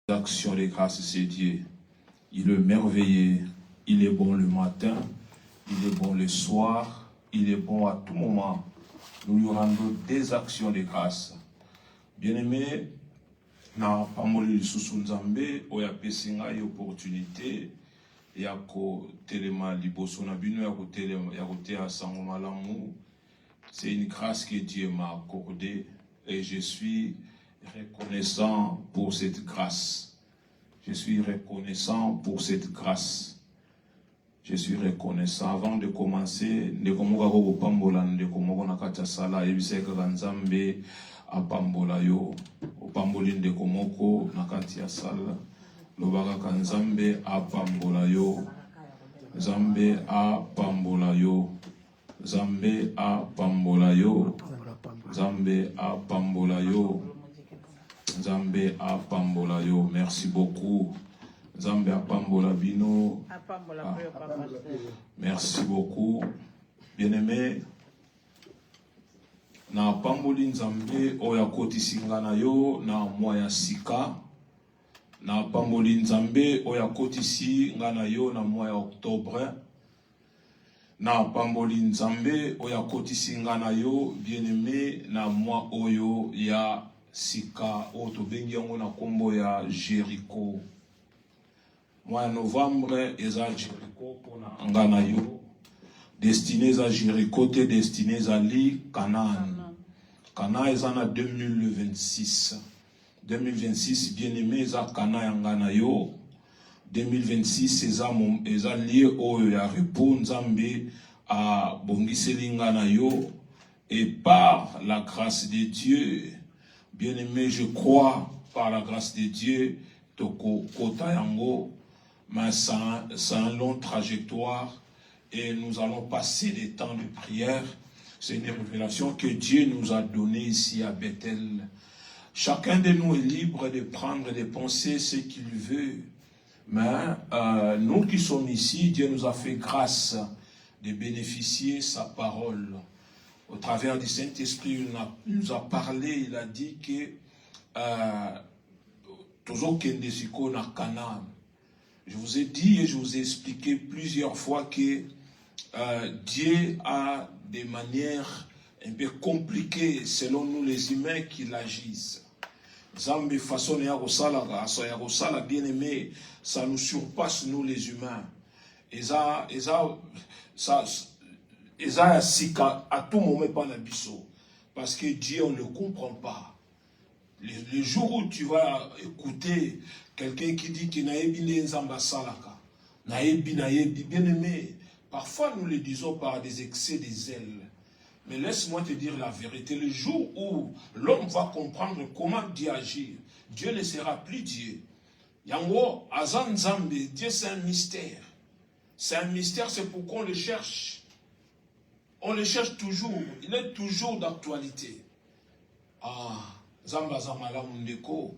Action de grâce, c'est Dieu. Il est merveilleux, il est bon le matin, il est bon le soir, il est bon à tout moment. Nous lui rendons des actions de grâce. Bien-aimé, na pamoli lisusu nzambe oya pesinga y opportunité ya ko telema liboso na bino ya ko telema ya ko tea sango malamu. C'est une grâce que Dieu m'a accordée et je suis reconnaissant pour cette grâce. Je suis reconnaissant pour cette grâce. Je suis reconnaissant. Avant de commencer, de komoka ko pambola de komoko na kata sala ebiseka kanzambe apambola yo. Opamboli de komoko na kata sala. Lobaka kanzambe apambola yo. Zambe apambola yo. Zambe apambola yo. Zambe apambola yo. Zambe apambola yo. Merci beaucoup. Zambe apambola bino. Merci beaucoup. Bien-aimé, na pamboli nzambe oya kotisi nga na yo na mwa ya sika. Na pamboli nzambe oya kotisi nga na yo na mwa ya octobre. Na pamboli nzambe oya kotisi nga na yo bien-aimé na mwa oyo ya sika o to bengi yango na kombo ya Jericho. Mois novembre eza Jericho pona nga na yo. Destinés à Jericho te destinés à li Canaan. Canaan eza na 2026. 2026 bien-aimé eza Canaan nga na yo. 2026 eza lié oyo ya repos nzambe a bongiseli nga na yo. Et par la grâce de Dieu, bien-aimé, je crois par la grâce de Dieu, toko kota yango, mais c'est un long trajectoire et nous allons passer des temps de prière. C'est une révélation que Dieu nous a donnée ici à Bethel. Chacun de nous est libre de prendre, de penser ce qu'il veut. Mais nous qui sommes ici, Dieu nous a fait grâce de bénéficier sa parole. Au travers du Saint-Esprit, il nous a parlé, il a dit que toujours Kendesiko na Canaan. Je vous ai dit et je vous ai expliqué plusieurs fois que Dieu a des manières un peu compliquées selon nous les humains qu'il agisse. Zambi façon ya kosala bien aimé, ça nous surpasse nous les humains. Et ça sika à tout moment pas la biso parce que Dieu on ne comprend pas. Le jour où tu vas écouter quelqu'un qui dit qu'il n'a pas salaka, bien aimé, parfois nous le disons par des excès des zèles. Mais laisse-moi te dire la vérité. Le jour où l'homme va comprendre comment Dieu agit, Dieu ne sera plus Dieu. Yango, Azan Zambé, Dieu c'est un mystère. C'est un mystère, c'est pourquoi on le cherche. On le cherche toujours. Il est toujours d'actualité. Ah, Zamba Zamala Mundeko.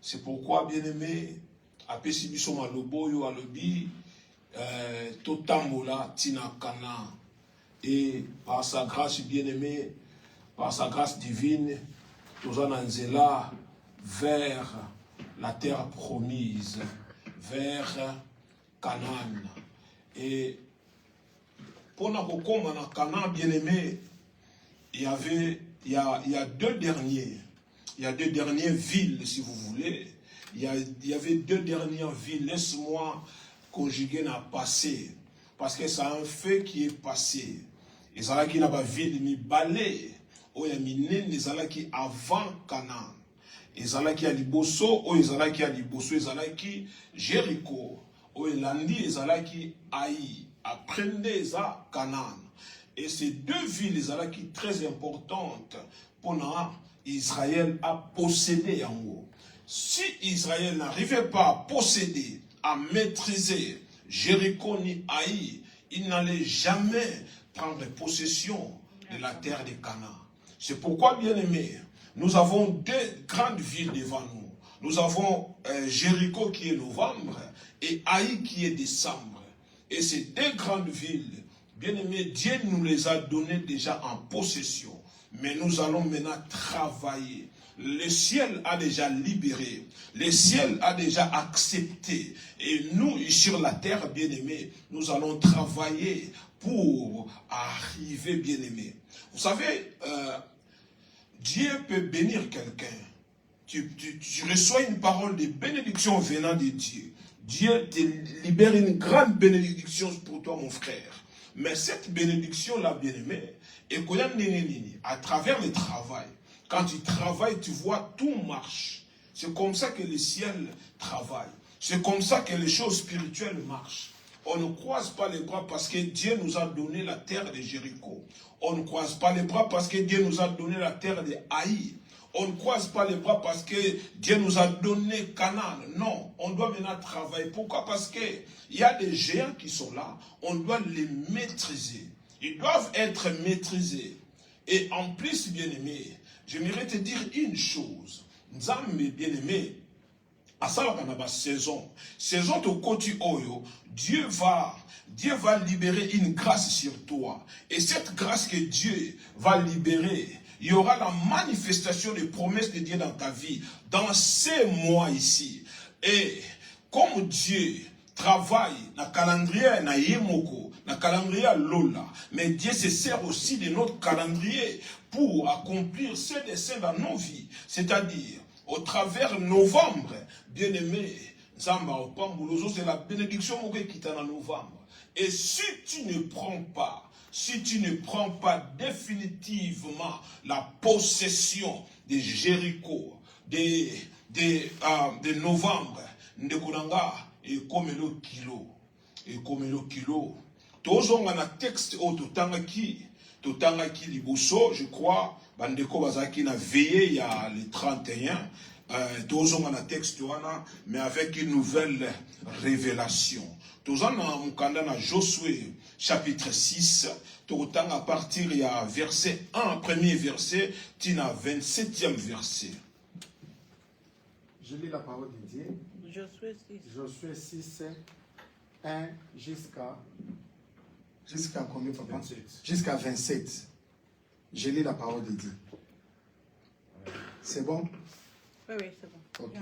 C'est pourquoi, bien-aimé, apesi biso malobo yo alobi, totambola tina kana. Et par sa grâce bien-aimée, par sa grâce divine, Tozananzela vers la terre promise, vers Canaan. Et pour na Canaan bien-aimé, il y a deux dernières villes, si vous voulez. Il y avait deux dernières villes. Laisse-moi conjuguer na passé. Parce que c'est un fait qui est passé. Et ça qui n'a pas ville mi balé. Oh ya minen les ala qui avant Canaan. Et ça qui a liboso, oh ça qui a liboso, ça qui Jéricho. Oh landi ça qui Haï. Apprenez ça Canaan. Et ces deux villes les ala qui très importantes pour Israël à posséder en haut. Si Israël n'arrivait pas à posséder, à maîtriser Jéricho ni Haï, il n'allait jamais prendre possession de la terre de Canaan. C'est pourquoi, bien aimé, nous avons deux grandes villes devant nous. Nous avons Jéricho qui est novembre et Haï qui est décembre. Et ces deux grandes villes, bien aimé, Dieu nous les a données déjà en possession. Mais nous allons maintenant travailler Le ciel a déjà libéré. Le ciel a déjà accepté. Et nous, sur la terre, bien-aimés, nous allons travailler pour arriver, bien-aimés. Vous savez, Dieu peut bénir quelqu'un. Tu reçois une parole de bénédiction venant de Dieu. Dieu te libère une grande bénédiction pour toi, mon frère. Mais cette bénédiction-là, bien-aimé, à travers le travail, quand tu travailles, tu vois, tout marche. C'est comme ça que le ciel travaille. C'est comme ça que les choses spirituelles marchent. On ne croise pas les bras parce que Dieu nous a donné la terre de Jéricho. On ne croise pas les bras parce que Dieu nous a donné la terre de Haï. On ne croise pas les bras parce que Dieu nous a donné Canaan. Non, on doit maintenant travailler. Pourquoi? Parce qu'il y a des géants qui sont là. On doit les maîtriser. Ils doivent être maîtrisés. Et en plus, bien-aimé, j'aimerais te dire une chose. Nzambe, bien-aimé, à ça, on a saison. Saison de côté Oyo, Dieu va libérer une grâce sur toi. Et cette grâce que Dieu va libérer, il y aura la manifestation des promesses de Dieu dans ta vie, dans ces mois ici. Et comme Dieu travaille dans le calendrier na Yemoko, dans le calendrier Lola, mais Dieu se sert aussi de notre calendrier pour accomplir ses desseins dans nos vies. C'est-à-dire, au travers novembre, bien-aimé, c'est la bénédiction qui est en novembre. Et si tu ne prends pas définitivement la possession de Jéricho, de novembre, de Kouranga, et comme le kilo, tous un texte au Totangaki Liboso, je crois, Bandeko Bazaki n'a veillé il y a le 31, tous ont un texte, mais avec une nouvelle révélation. Tous on a Josué, chapitre 6, tout à partir il y a verset 1, premier verset, tina 27e verset. Je lis la parole de Dieu. Josué 6, 1 jusqu'à combien, papa? 27. Jusqu'à 27. Je lis la parole de Dieu. C'est bon? Oui, c'est bon. Okay.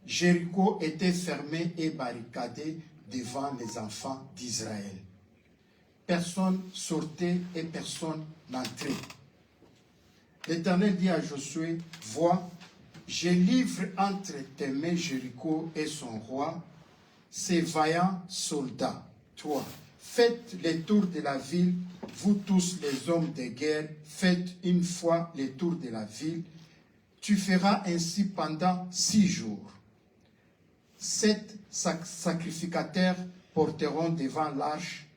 Jéricho était fermé et barricadé devant les enfants d'Israël. Personne sortait et personne n'entrait. L'Éternel dit à Josué, vois, je livre entre tes mains Jéricho et son roi, ses vaillants soldats. Toi, faites le tour de la ville, vous tous les hommes de guerre, faites une fois le tour de la ville. Tu feras ainsi pendant 6 jours. 7 sacrificateurs porteront devant l'arche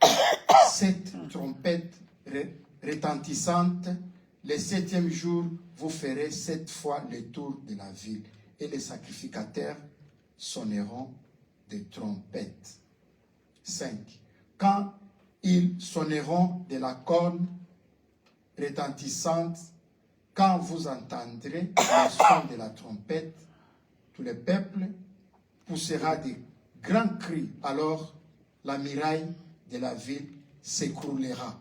7 trompettes retentissantes. Le 7e jour, vous ferez 7 fois le tour de la ville. Et les sacrificateurs sonneront des trompettes. 5. Quand ils sonneront de la corne retentissante, quand vous entendrez le son de la trompette, tout le peuple poussera des grands cris. Alors la muraille de la ville s'écroulera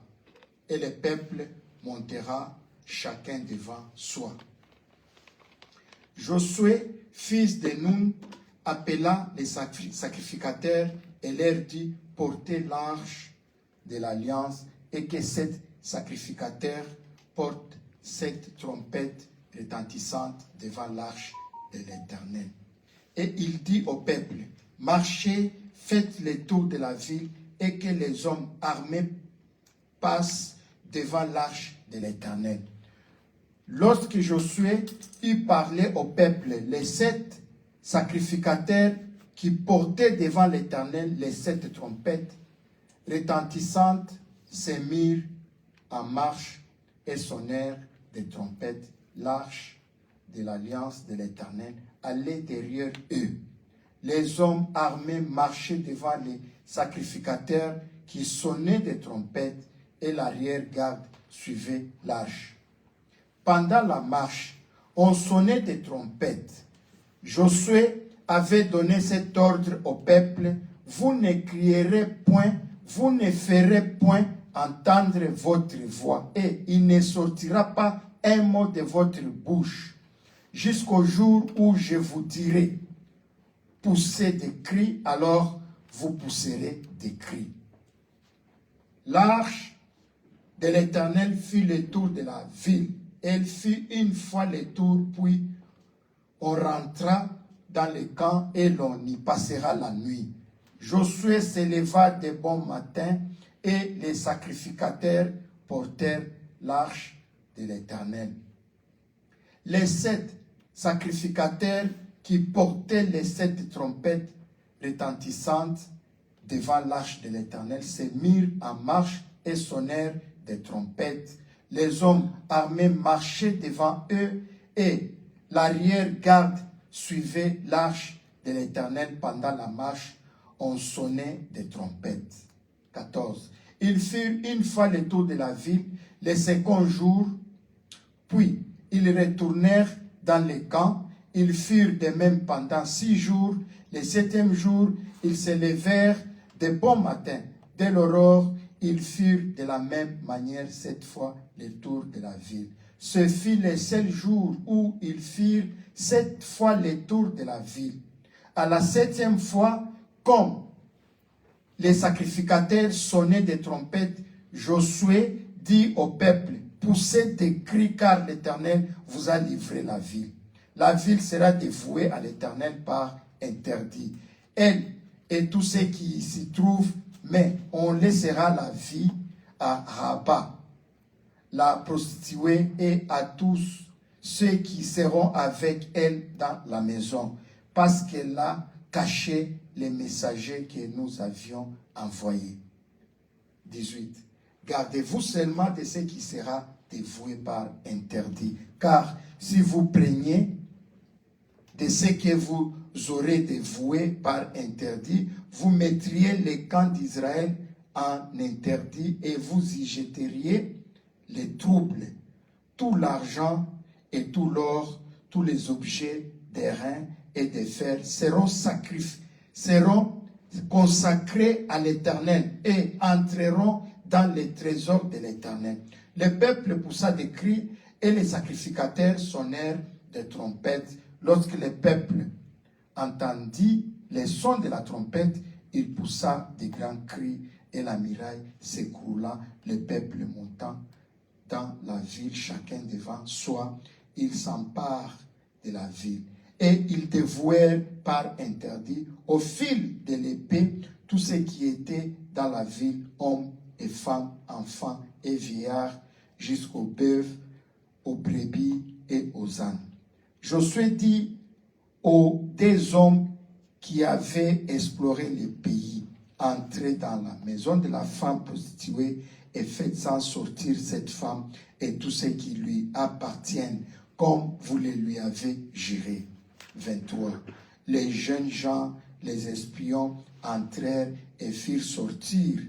et le peuple montera chacun devant soi. Josué, fils de Nun, appela les sacrificateurs et leur dit, portez l'arche de l'alliance et que 7 sacrificateurs portent 7 trompettes retentissantes devant l'arche de l'Éternel. Et il dit au peuple, marchez, faites le tour de la ville et que les hommes armés passent devant l'arche de l'Éternel. Lorsque Josué eut parlé au peuple, les 7 sacrificateurs qui portaient devant l'Éternel les 7 trompettes retentissantes se mirent en marche et sonnèrent des trompettes. L'arche de l'alliance de l'Éternel allait derrière eux. Les hommes armés marchaient devant les sacrificateurs qui sonnaient des trompettes et l'arrière-garde suivait l'arche. Pendant la marche, on sonnait des trompettes. Josué avait donné cet ordre au peuple, vous ne crierez point, vous ne ferez point entendre votre voix, et il ne sortira pas un mot de votre bouche. jusqu'au jour où je vous dirai, poussez des cris, alors vous pousserez des cris. L'arche de l'Éternel fit le tour de la ville. Elle fit une fois le tour, puis on rentra dans le camp et l'on y passera la nuit. Josué se leva de bon matin et les sacrificateurs portèrent l'arche de l'Éternel. Les 7 sacrificateurs qui portaient les 7 trompettes retentissantes devant l'arche de l'Éternel se mirent en marche et sonnèrent des trompettes. Les hommes armés marchaient devant eux et l'arrière-garde suivait l'arche de l'Éternel pendant la marche. On sonnait des trompettes. 14. Ils firent une fois le tour de la ville le 2e jour, puis ils retournèrent dans les camps. Ils firent de même pendant 6 jours. Le 7e jour, ils se levèrent de bon matin. Dès l'aurore, ils firent de la même manière 7 fois le tour de la ville. Ce fut le seul jour où ils firent 7 fois le tour de la ville. À la 7e fois, comme les sacrificateurs sonnaient des trompettes, Josué dit au peuple, poussez des cris car l'Éternel vous a livré la ville. La ville sera dévouée à l'Éternel par interdit. Elle et tous ceux qui s'y trouvent, mais on laissera la vie à Rabat, la prostituée, et à tous ceux qui seront avec elle dans la maison, parce qu'elle a caché les messagers que nous avions envoyés. 18. Gardez-vous seulement de ce qui sera dévoué par interdit, car si vous preniez de ce que vous aurez dévoué par interdit, vous mettriez les camps d'Israël en interdit et vous y jeteriez les troubles, tout l'argent et tout l'or, tous les objets d'airain et de fer seront consacrés à l'Éternel et entreront dans les trésors de l'Éternel. Le peuple poussa des cris et les sacrificateurs sonnèrent des trompettes. Lorsque le peuple entendit les sons de la trompette, il poussa des grands cris et la muraille s'écroula, le peuple montant dans la ville, chacun devant soi, ils s'emparent de la ville. Et ils dévouèrent par interdit, au fil de l'épée, tous ceux qui étaient dans la ville, hommes et femmes, enfants et vieillards, jusqu'aux bœufs, aux brebis et aux ânes. Josué dit aux 2 hommes qui avaient exploré le pays, entrez dans la maison de la femme prostituée et faites-en sortir cette femme et tous ceux qui lui appartiennent, comme vous le lui avez juré. 23. Les jeunes gens, les espions, entrèrent et firent sortir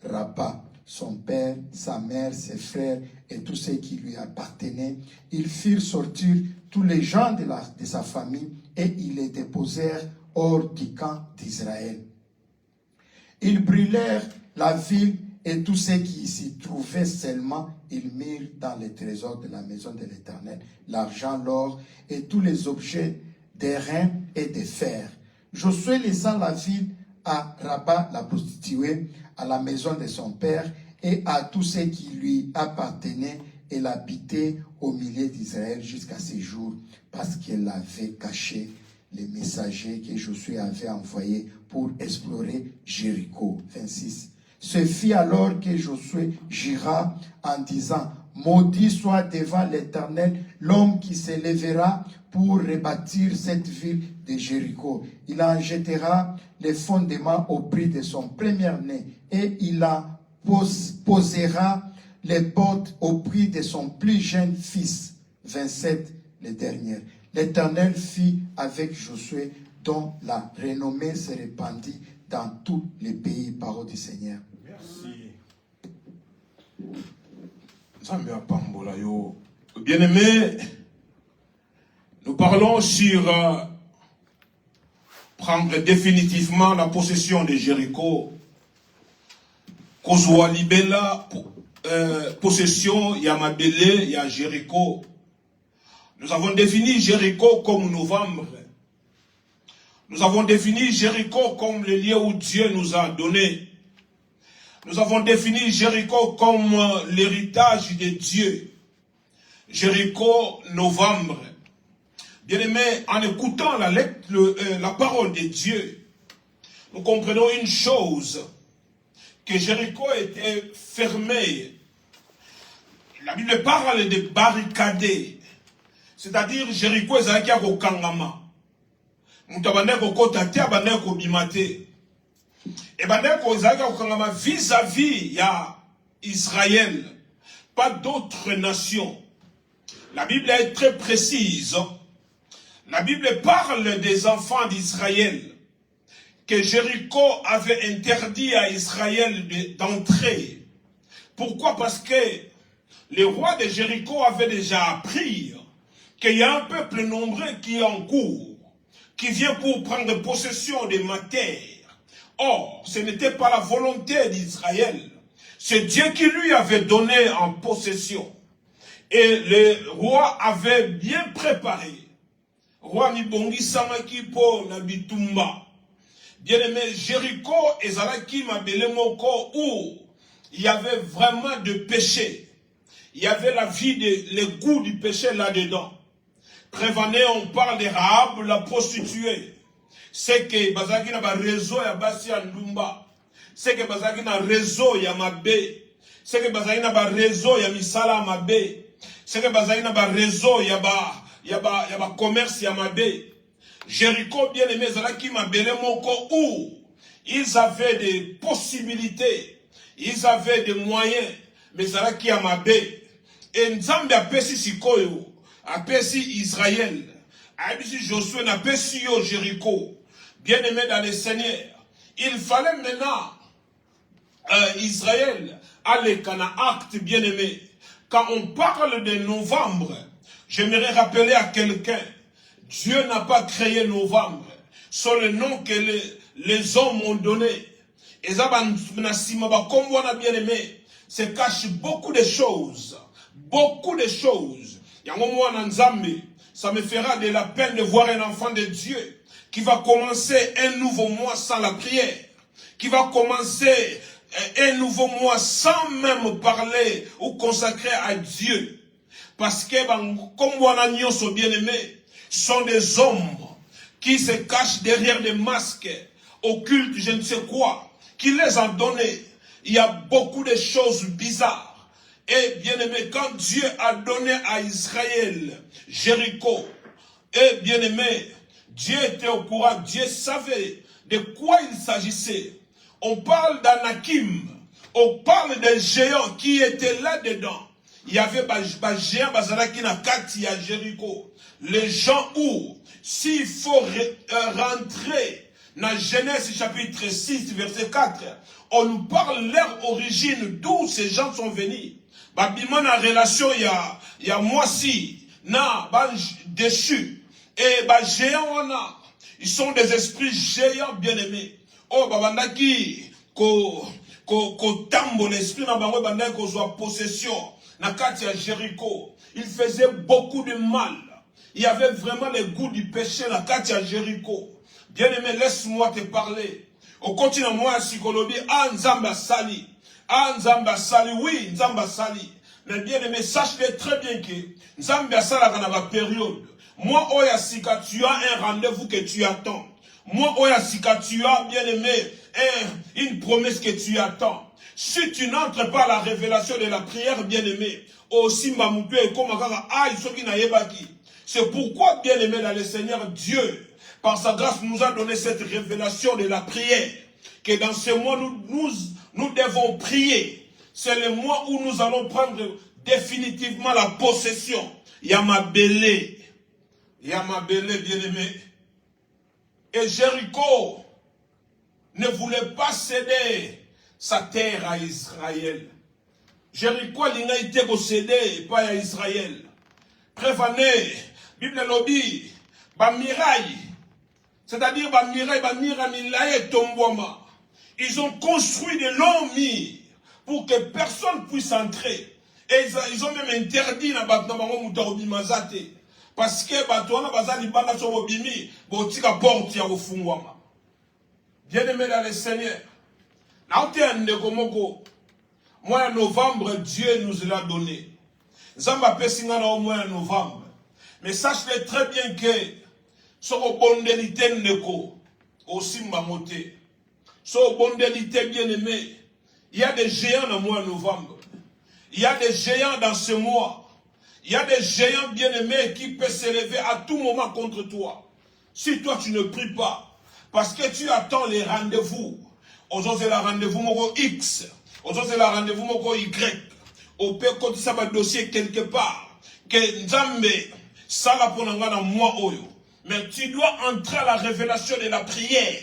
Rabat, son père, sa mère, ses frères et tous ceux qui lui appartenaient. Ils firent sortir tous les gens de sa famille et ils les déposèrent hors du camp d'Israël. Ils brûlèrent la ville et tous ceux qui s'y trouvaient seulement, ils mirent dans les trésors de la maison de l'Éternel l'argent, l'or et tous les objets d'airain et de fer. Josué laissa la ville à Rabat la prostituée, à la maison de son père et à tous ceux qui lui appartenaient, et l'habitait au milieu d'Israël jusqu'à ce jour, parce qu'elle avait caché les messagers que Josué avait envoyés pour explorer Jéricho. 26. Ce fut alors que Josué jura en disant, maudit soit devant l'Éternel l'homme qui se lèvera pour rebâtir cette ville de Jéricho. Il en jettera les fondements au prix de son premier-né et il en posera les portes au prix de son plus jeune fils. 27, le dernier. L'Éternel fit avec Josué, dont la renommée se répandit dans tous les pays. Parole du Seigneur. Merci. Bien-aimés, nous parlons sur prendre définitivement la possession de Jéricho. Kozwa libela possession ya mabele ya Jéricho. Nous avons défini Jéricho comme novembre. Nous avons défini Jéricho comme le lieu où Dieu nous a donné. Nous avons défini Jéricho comme l'héritage de Dieu. Jéricho, novembre. Bien-aimés, en écoutant la parole de Dieu, nous comprenons une chose, que Jéricho était fermé. La Bible parle de barricadés. C'est-à-dire, Jéricho est au Kangama. Moutabandeko kotate, abandeko bimate. Et bandeko ezaka au Kangama vis-à-vis ya Israël. Pas d'autres nations. La Bible est très précise. La Bible parle des enfants d'Israël. Que Jéricho avait interdit à Israël d'entrer. Pourquoi? Parce que le roi de Jéricho avait déjà appris qu'il y a un peuple nombreux qui est en cours, qui vient pour prendre possession de ma terre. Or, ce n'était pas la volonté d'Israël. C'est Dieu qui lui avait donné en possession. Et le roi avait bien préparé. Roi Nibongi Samaki po Nabitumba. Bien-aimé, Jéricho et Zalaki Mabelemoko, où il y avait vraiment de péché. Il y avait la vie, le goût du péché là-dedans. Prévané, on parle de Rahab, la prostituée. C'est que Bazaki n'a pas réseau ya Basi Ndumba. C'est que Bazaki n'a réseau ya Mabé. C'est que Bazaki n'a pas réseau ya Misala Mabé. C'est que Bazaki n'a pas réseau ya ba commerce ya Mabé. Jéricho, bien aimé, Zalaki Mabele Moko, où ils avaient des possibilités, ils avaient des moyens, mais Zalaki Amabé. Et Nzambe a pesi Sikoyo, a pesi Israël, a pesi Josué, a pesi Jéricho. Bien aimé dans le Seigneur, il fallait maintenant Israël aller qu'un acte bien aimé. Quand on parle de novembre, j'aimerais rappeler à quelqu'un, Dieu n'a pas créé novembre, c'est le nom que les hommes ont donné. Et ça, comme on a bien aimé, se cache beaucoup de choses. Beaucoup de choses. Ça me fera de la peine de voir un enfant de Dieu qui va commencer un nouveau mois sans la prière, qui va commencer un nouveau mois sans même parler ou consacrer à Dieu. Parce que, comme on a bien aimé, sont des hommes qui se cachent derrière des masques occultes, je ne sais quoi, qui les ont donnés. Il y a beaucoup de choses bizarres. Et bien aimé, quand Dieu a donné à Israël Jéricho, et bien aimé, Dieu était au courant, Dieu savait de quoi il s'agissait. On parle d'Anakim, on parle des géants qui étaient là-dedans. Il y avait des géants qui na kati à Jéricho. Les gens où, s'il faut rentrer dans Genèse chapitre 6, verset 4, on nous parle leur origine, d'où ces gens sont venus. Babima na relation, il y a moi si, na, déchu. Et géants, on a, ils sont des esprits géants bien-aimés. Oh, babandaki, ko tambo l'esprit na bango bandaki ko soit possession na kati ya Jéricho. Il faisait beaucoup de mal. Il y avait vraiment le goût du péché na kati ya Jéricho. Bien-aimé, laisse-moi te parler. Au continent moi psychologie, Nzamba Sali. Nzamba Sali, oui, Nzamba Sali. Mais bien-aimé, sache-le très bien que Nzamba Sali a une période. Moi, Oya Sika, tu as un rendez-vous que tu attends. Moi, Oya Sika, tu as, bien-aimé, une promesse que tu attends. Si tu n'entres pas à la révélation de la prière, bien-aimé, aussi Mamoupe et Komakara, c'est pourquoi, bien-aimé, dans le Seigneur Dieu, par sa grâce, nous a donné cette révélation de la prière. Que dans ce mois, nous devons prier. C'est le mois où nous allons prendre définitivement la possession. Yamabélé, bien-aimé. Et Jéricho ne voulait pas céder sa terre à Israël. Jéricho n'a été cédé pas à Israël. Prévané, Bible lobby, miraille. C'est-à-dire, ils ont construit de longs murs pour que personne puisse entrer. Et ils ont même interdit Parce que Batouana Bazali Banda Sobobimi, Botika porte ya Ofungwama. Bien-aimé dans le Seigneur, mois de novembre, Dieu nous l'a donné. Zamba Pessingana au mois de novembre. Mais sache-le très bien que ce bondelité neko aussi mamoté. Ce bondelité bien-aimé, il y a des géants dans le mois de novembre. Il y a des géants dans ce mois. Il y a des géants bien-aimés qui peuvent s'élever à tout moment contre toi. Si toi tu ne pries pas, parce que tu attends les rendez-vous. Aujourd'hui c'est le rendez-vous moko X. Aujourd'hui c'est le rendez-vous moko Y. Au peut quand ça va dossier quelque part. Que Nzambe, ça la ponanga dans moi oyo. Mais tu dois entrer à la révélation de la prière.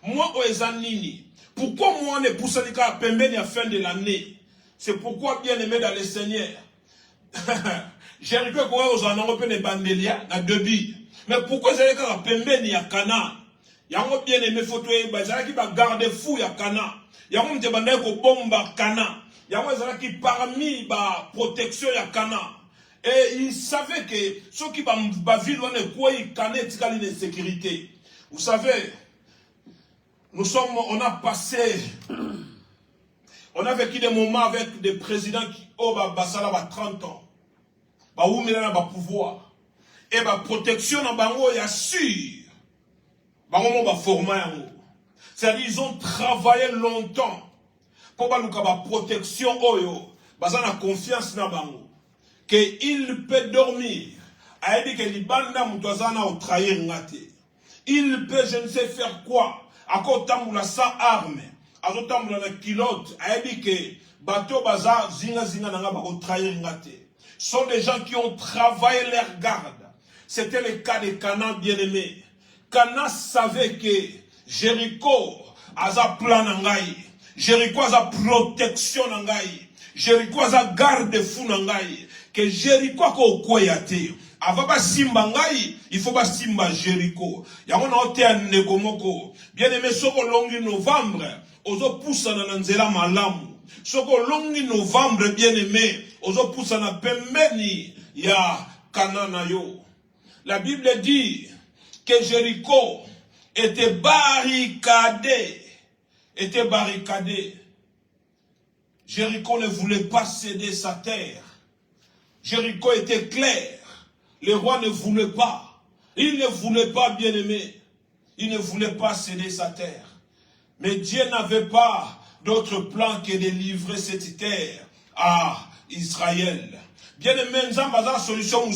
Moi oezanini. Pourquoi moi on est poussé à pembeni à fin de l'année? C'est pourquoi bien aimé dans le Seigneur. Jéricho quoi aux anongo ne bandelia na debi. Mais pourquoi c'est que pembeni à Cana? Yango bien aimé photo bazala qui va garder fou ya Cana. Yango mte bandai ko bomba Cana. Yango bazala qui parmi ba protection ya Cana. Et il savait que ceux qui va ville on est quoi il Cana tikali de sécurité. Vous savez, on a passé, on a vécu des moments avec des présidents qui ont basala 30 ans. Ba oumela na ba pouvoir. Et ba protection na bango ya sûr. C'est-à-dire ils ont travaillé longtemps pour la protection oyo, bazana confiance na bango que il peut dormir. A dit que libanda mutazana au trahir ngate. Il peut je ne sais faire quoi. A kotamula sans arme, a kotamula na kilote. A dit que bateau baza zinga nanga ba au trahir ngate. Sont des gens qui ont travaillé leur garde. C'était le cas de Canaan bien-aimé. Cana savait que Jéricho a sa plan nangai, Jéricho a sa protection nangai, Jéricho a sa garde fou nangai, que Jéricho a koyate. Avant pas simba ngai, il faut pas simba Jéricho. Yango na ote negomoko. Bien aimé soko longi novembre, ozo poussa na nzela malamu. Soko longi novembre bien aimé, ozo poussa na pembeni ya Cana yo. La Bible dit que Jéricho était barricadé. Jéricho ne voulait pas céder sa terre. Jéricho était clair. Le roi ne voulait pas. Il ne voulait pas, bien aimé. Il ne voulait pas céder sa terre. Mais Dieu n'avait pas d'autre plan que de livrer cette terre à Israël. Bien aimé, nous avons une solution en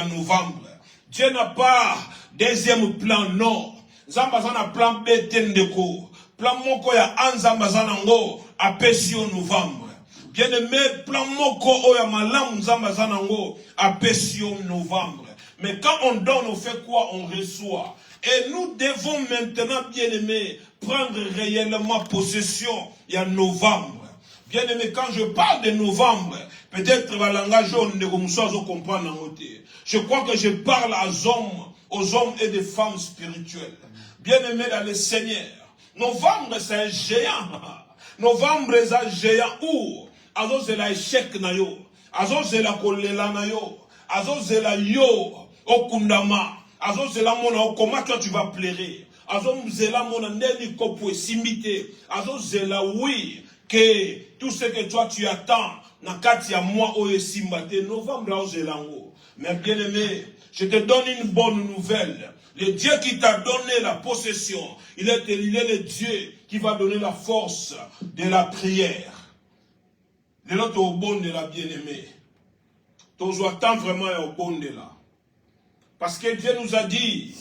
novembre. Dieu n'a pas deuxième plan, non. Zambazana plan B tendeko. Plan moko ya anzambazanango a pesio novembre. Bien aimé, plan moko oya malam zambazanango a pesio novembre. Mais quand on donne, on fait quoi? On reçoit. Et nous devons maintenant, bien aimé, prendre réellement possession il y a novembre. Bien aimé, quand je parle de novembre, peut-être le langage jaune ne comprendre. Je crois que je parle aux hommes et des femmes spirituelles. Bien aimé dans le Seigneur. Novembre, c'est un géant. Novembre, c'est un géant où Azo c'est l'échec na yo. Azo c'est la kolela na yo. Azo c'est la yo. Okundama. Azo c'est la mona. Comment toi tu vas pleurer? Azo c'est la mona. Neli kopo simité. Azo c'est la oui. Que tout ce que toi tu attends, nakati ya moi oye simbate novembre au zelango. Mais bien aimé, je te donne une bonne nouvelle. Le Dieu qui t'a donné la possession, il est le Dieu qui va donner la force de la prière. De l'autre au bon de la bien-aimée. Tu attends vraiment au bon de là. Parce que Dieu nous a dit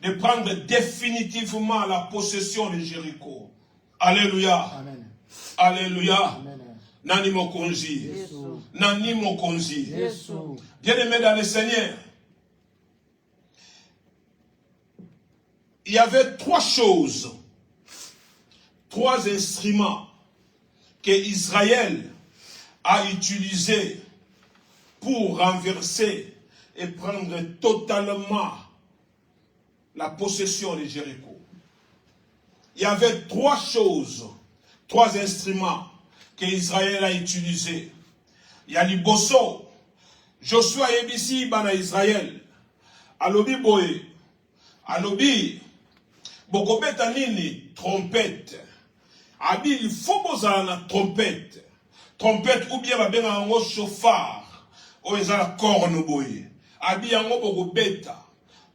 de prendre définitivement la possession de Jéricho. Alléluia. Amen. Alléluia. Amen. Nani mokonzi. Nani mokonzi. Yesu. Bien-aimé dans le Seigneur. Il y avait trois choses, trois instruments que Israël a utilisés pour renverser et prendre totalement la possession de Jéricho. Il y avait trois choses, trois instruments que Israël a utilisés. Il y a l'Ibosso, Joshua yebisi bana Israël. Alobi boye. Alobi. Bokobeta nini trompette. Abi il faut bozala na trompette. Trompette ou bien babenga yango chauffard. O ezala corne boye. Abi yango bokobeta.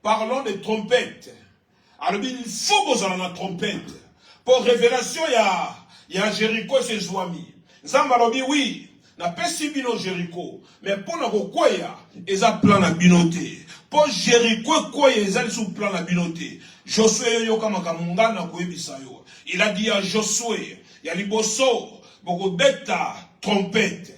Parlons de trompette. Alobi il faut bozala na trompette. Pour révélation ya Jéricho se zwami. Nzamba alobi oui. Na pesi bino Jéricho. Mais pour na kokwea eza plan na binote. Pour Jéricho kwea eza sous plan na binote. Josué yoka makamungana na koyebisa yo. Il a dit à Josué, ya liboso boko beta trompette.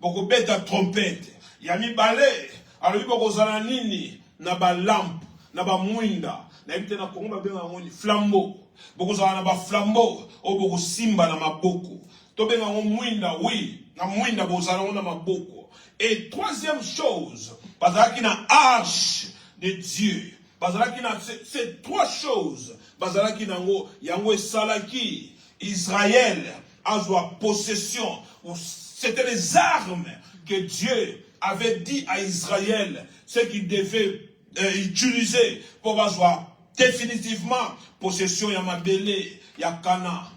Boko beta trompette. Ya mibale alobi boko zala nini na ba lampe, na ba mwinda. Na ebite na Kongo ba benga ngoni flambeau. Boko zala na ba flambeau o boko simba na maboko. To benga ngoni mwinda oui, na mwinda boko zala na maboko. Et troisième chose, bazalaki na arche de Dieu. Bazalaki na ces trois choses. Bazalaki nango yango esalaki Israël a joie possession. C'était les armes que Dieu avait dit à Israël ce qu'il devait utiliser pour avoir définitivement possession ya Mabélé, ya Cana,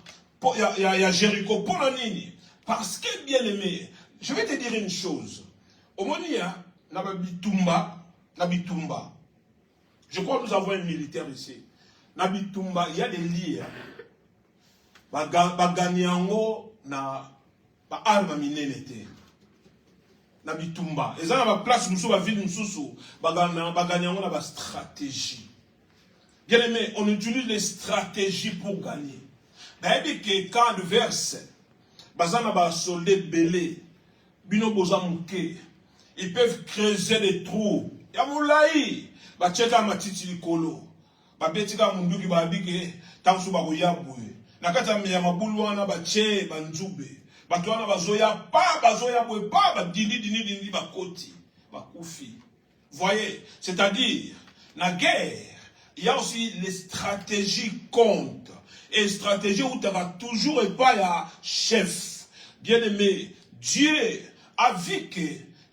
ya Jéricho. Pour la nini? Parce que bien aimé, je vais te dire une chose. Au Monia, na bitumba. Je crois que nous avons un militaire ici. Na bitumba, il y a des lits. Baganyango na ba arma minene te. Na bitumba. Et ça na ba place musu ba ville mususu, baganyango na ba stratégie. Bien aimé, on utilise les stratégies pour gagner. D'ailleurs que quand adverse, bazana ba soldé belé, bino boza muke, ils peuvent creuser des trous. Ya moulaï, ba tcheka matiti likolo. Ba betika munduki ba bike, tansu ba koyabwe. Na kata ya mabulu wana ba che ba nzube. Ba twana bazoya bwe pa ba dindi ba koti, ba kufi. Voyez, c'est-à-dire la guerre, il y a aussi les stratégies comptent. Et stratégie où tu vas toujours et pas à chef. Bien aimé, Dieu a vu que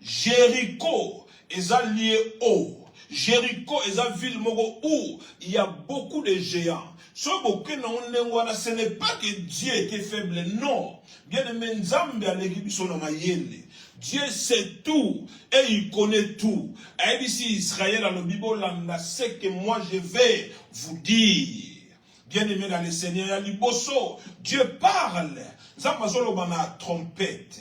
Jéricho est allié haut. Jéricho est une ville où il y a beaucoup de géants. Ce n'est pas que Dieu était faible, non. Bien aimé, Dieu sait tout et il connaît tout. Et ici, Israël, dans le Bible, c'est que moi je vais vous dire. Bien aimé dans le Seigneur, Dieu parle. Zambazolo bana trompette.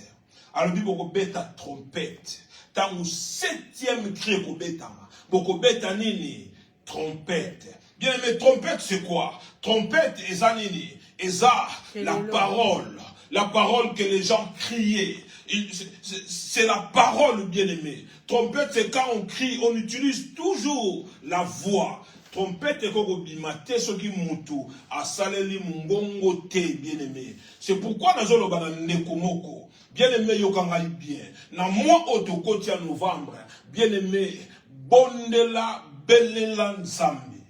Alors Bible beta trompette. Dans le 7e cri beta. Boko beta nini trompette. Bien aimé, trompette c'est quoi? Trompette est nini? La parole. La parole que les gens criaient. C'est la parole, bien aimé. Trompette, c'est quand on crie, on utilise toujours la voix. Trompette, c'est quand on bimate, ce qui moutou, a saleli mbongo te, bien aimé. C'est pourquoi nous avons nekomoko. Bien aimé, yokangai bien. Na moi, autokotia novembre, bien aimé, bondela, belela nzambe.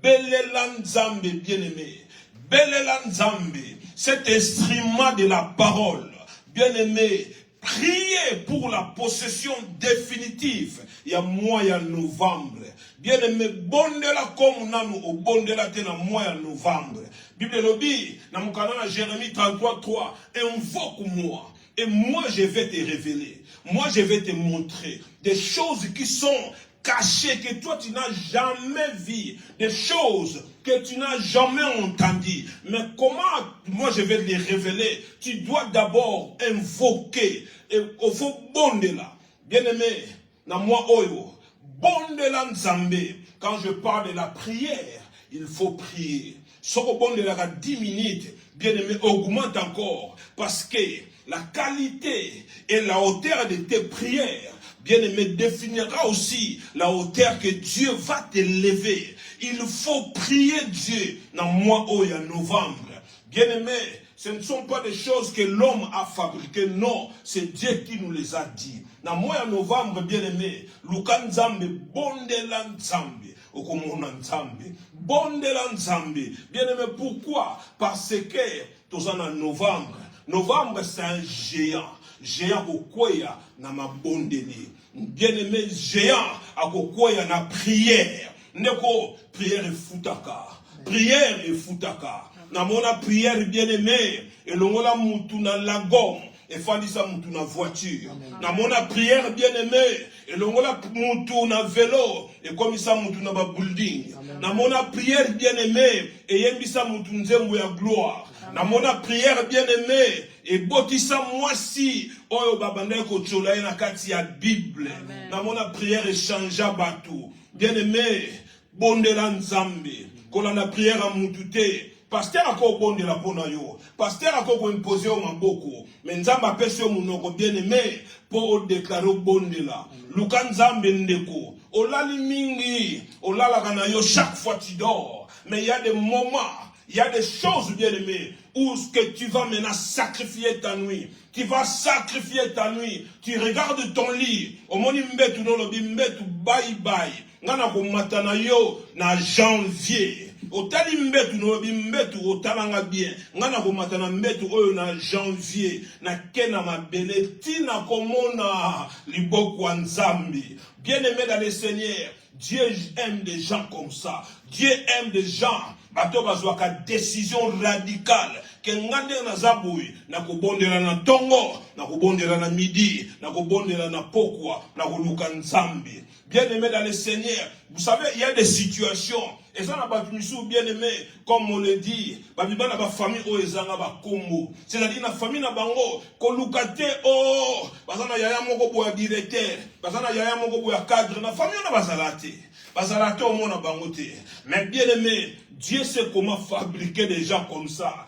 Belela nzambe, bien aimé. Belela nzambe. Cet instrument de la parole, bien aimé, priez pour la possession définitive. Il y a mois novembre. Bien aimé, bondela comme nous au bondela te na mois novembre. Bible lobi, na mukana Jérémie 33:3, invoque-moi et moi je vais te révéler. Moi je vais te montrer des choses qui sont cachées que toi tu n'as jamais vues, des choses que tu n'as jamais entendues. Mais comment moi je vais les révéler? Tu dois d'abord invoquer. Et au fond, bondela. Bien aimé, na moi oyo, bondela nzambe. Quand je parle de la prière, il faut prier. Soko bondela 10 minutes, bien aimé, augmente encore. Parce que la qualité et la hauteur de tes prières, bien aimé, définira aussi la hauteur que Dieu va t'élever. Il faut prier Dieu dans le mois où il y a novembre. Bien aimé, ce ne sont pas des choses que l'homme a fabriquées, non, c'est Dieu qui nous les a dit. Dans le mois de novembre, bien aimé, Luka Nzambe, bondela Nzambe, okomona Nzambe, bondela Nzambe. Bien aimé, pourquoi? Parce que, tous en novembre, novembre c'est un géant. Géant au Koya, na ma bondeli. bien-aimé géant akokwea na prière ndeko prière efutaka prière efutaka namona prière bien-aimé elongola mutu na lagom efandisa mutu na voiture namona prière bien-aimé elongola mutu na vélo ekomisa mutu na ba building namona prière bien-aimé eyembisa mutu nzembo ya gloire namona prière bien-aimé ebotisa mwasi oyo babanda kochola na kati ya Bible namona prière échangea batu bien-aimé bondela nzambe kolanda prière a mutu te pasteur ako bondela pona yo pasteur ako ko imposer o maboko mais nzambe apesi yo munoko bien-aimé po déclarer bondela luka nzambe ndeko olali mingi olalaka na yo chaque fois tu dors mais il y a des moments il y a des choses bien-aimées où ce que tu vas maintenant sacrifier ta nuit. Tu vas sacrifier ta nuit. Tu regardes ton lit. Omoni mbetu no lobi mbetu bye bye. Ngana ko matana yo na janvier. Otali mbetu no lobi mbetu otalanga bien. Ngana ko matana mbetu oyo na janvier. Na kena mabele tina komona liboko wa nzambi. Bien-aimé dans le Seigneur, Dieu aime des gens comme ça. Dieu aime des gens bato bazwaka décision radicale ke ngande na zabui na kobondela na tongo na kobondela na midi na kobondela na pokwa na koluka nzambe. Bien-aimé dans le Seigneur, vous savez il y a des situations et ça n'a pas tout bien-aimé comme on le dit babibana ba famille o ezanga ba kombo c'est-à-dire na famille na bango koluka te oh bazana yaya moko boya directeur bazana yaya moko boya cadre na famille na bazalate bazalate au monde na bango te. Mais bien-aimé, Dieu sait comment fabriquer des gens comme ça.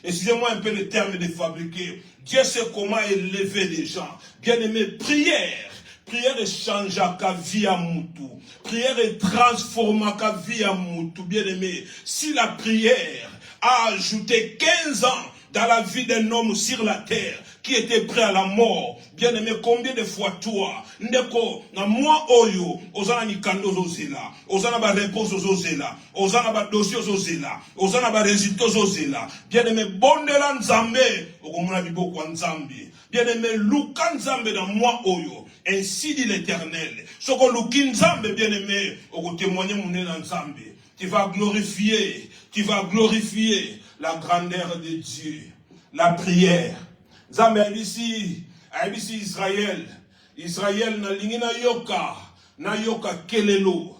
Excusez-moi un peu le terme de fabriquer. Dieu sait comment élever les gens. Bien-aimé, prière. Prière change ta vie à Moutou. Prière transforme ta vie à Moutou. Bien-aimé, si la prière a ajouté 15 ans dans la vie d'un homme sur la terre qui était prêt à la mort, bien-aimé, combien de fois toi, ndeko, na moi oyo, ozana ni kando zozela, ozana ba réponse zozela, ozana ba dossier zozela, ozana ba résultat zozela, bien-aimé, bondela nzambe, okomona biboko nzambe, bien-aimé, luka nzambe na moi oyo, ainsi dit l'Éternel, soko luki nzambe, bien-aimé, oko témoigner mon nzambe, tu vas glorifier la grandeur de Dieu, la prière. Nzambe abisi Israël na lingi na yoka kelelo,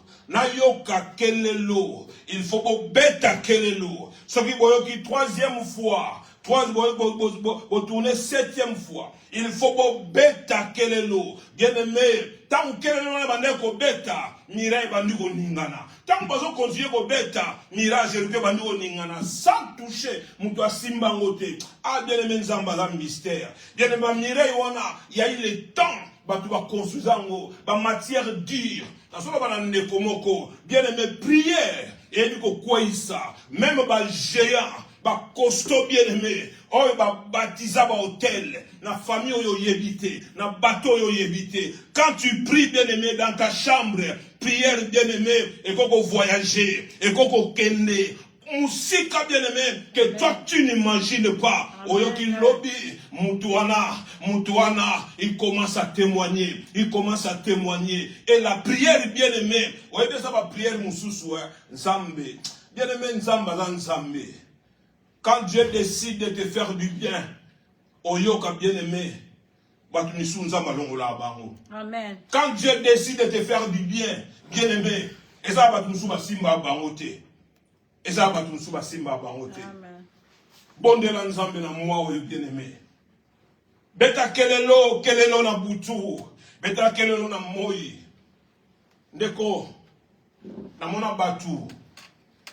il faut ko beta kelelo. Ce qui boyoki troisième fois, tourner septième fois, il faut ko beta kelelo. Bien-aimé, tant kelelo na bande ko beta, miraille bandi ko ningana. Tant bazo continuer ko beta, mirage pe bandi ko ningana sans toucher muto asimba ngote. Ah bien-aimé nzamba la mystère. Bien-aimé miraille wana, il y a eu le temps batu ba construisant ba matière dure. Nasoka bana ndekomoko, bien-aimé prière et du ko kwaisa, même ba géant, ba costaud bien-aimé, oyo ba baptisa ba hôtel, na famille oyo yebité, na bateau oyo yebité. Quand tu pries bien-aimé dans ta chambre, prière bien-aimé, et koko voyager, et koko kende, musika bien-aimé, que toi tu n'imagines pas. Oyo ki lobby, Moutouana, il commence à témoigner. Et la prière bien-aimée, vous voyez ça va prière Moussoussou, Zambé. Bien-aimé Nzamba. Quand Dieu décide de te faire du bien, Oyoka bien-aimé, Amen. quand Dieu décide de te faire du bien, bien-aimé, et ça va tout simba bangote. Et ça va tout simba bangote. Amen. Bon de l'ensemble na moi bien-aimé. Beta kelelo na butu. Beta kelelo na moi. Ndeko na mona batu.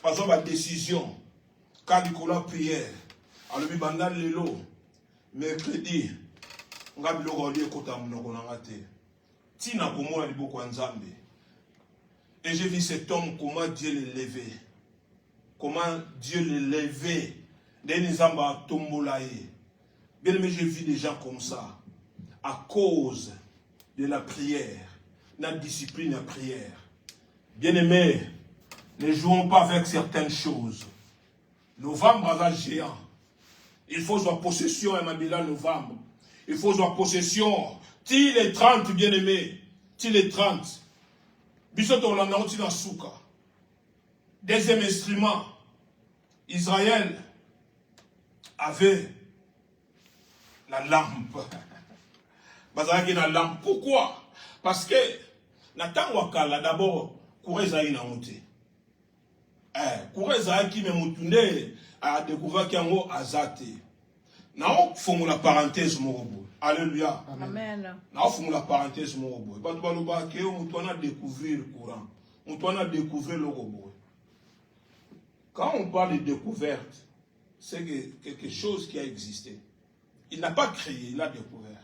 Par exemple la décision quand Nicolas prière. Alors bi banda lelo mercredi ngabilo ko li ekota munoko na ngate. Tina komona liboko nzambe. Et j'ai vu cet homme comment Dieu l'élevait. Comment Dieu l'élevait. Denizamba tombolaye. Bien-aimé, j'ai vu des gens comme ça, à cause de la prière, la discipline de la prière. Bien-aimé, ne jouons pas avec certaines choses. Novembre va géant. Il faut avoir possession, Mabila, novembre. Il faut avoir possession Ti les 30, bien-aimés. Ti les 30. Bisoto Olanda Otina Souka. Deuxième instrument. Israël avait la lampe. Bazaki na lampe. Pourquoi? Parce que Nathan Wakala d'abord Koureza ina monté. Koureza qui me moutunde a découvert qu'il y a un azate. Na fomu la parenthèse morobo. Alléluia. Amen. Na fomu la parenthèse morobo. Ba to ba ke mutwana découvrir courant. Mutwana découvrir le robot. Quand on parle de découverte, c'est quelque chose qui a existé. Il n'a pas créé, il a découvert.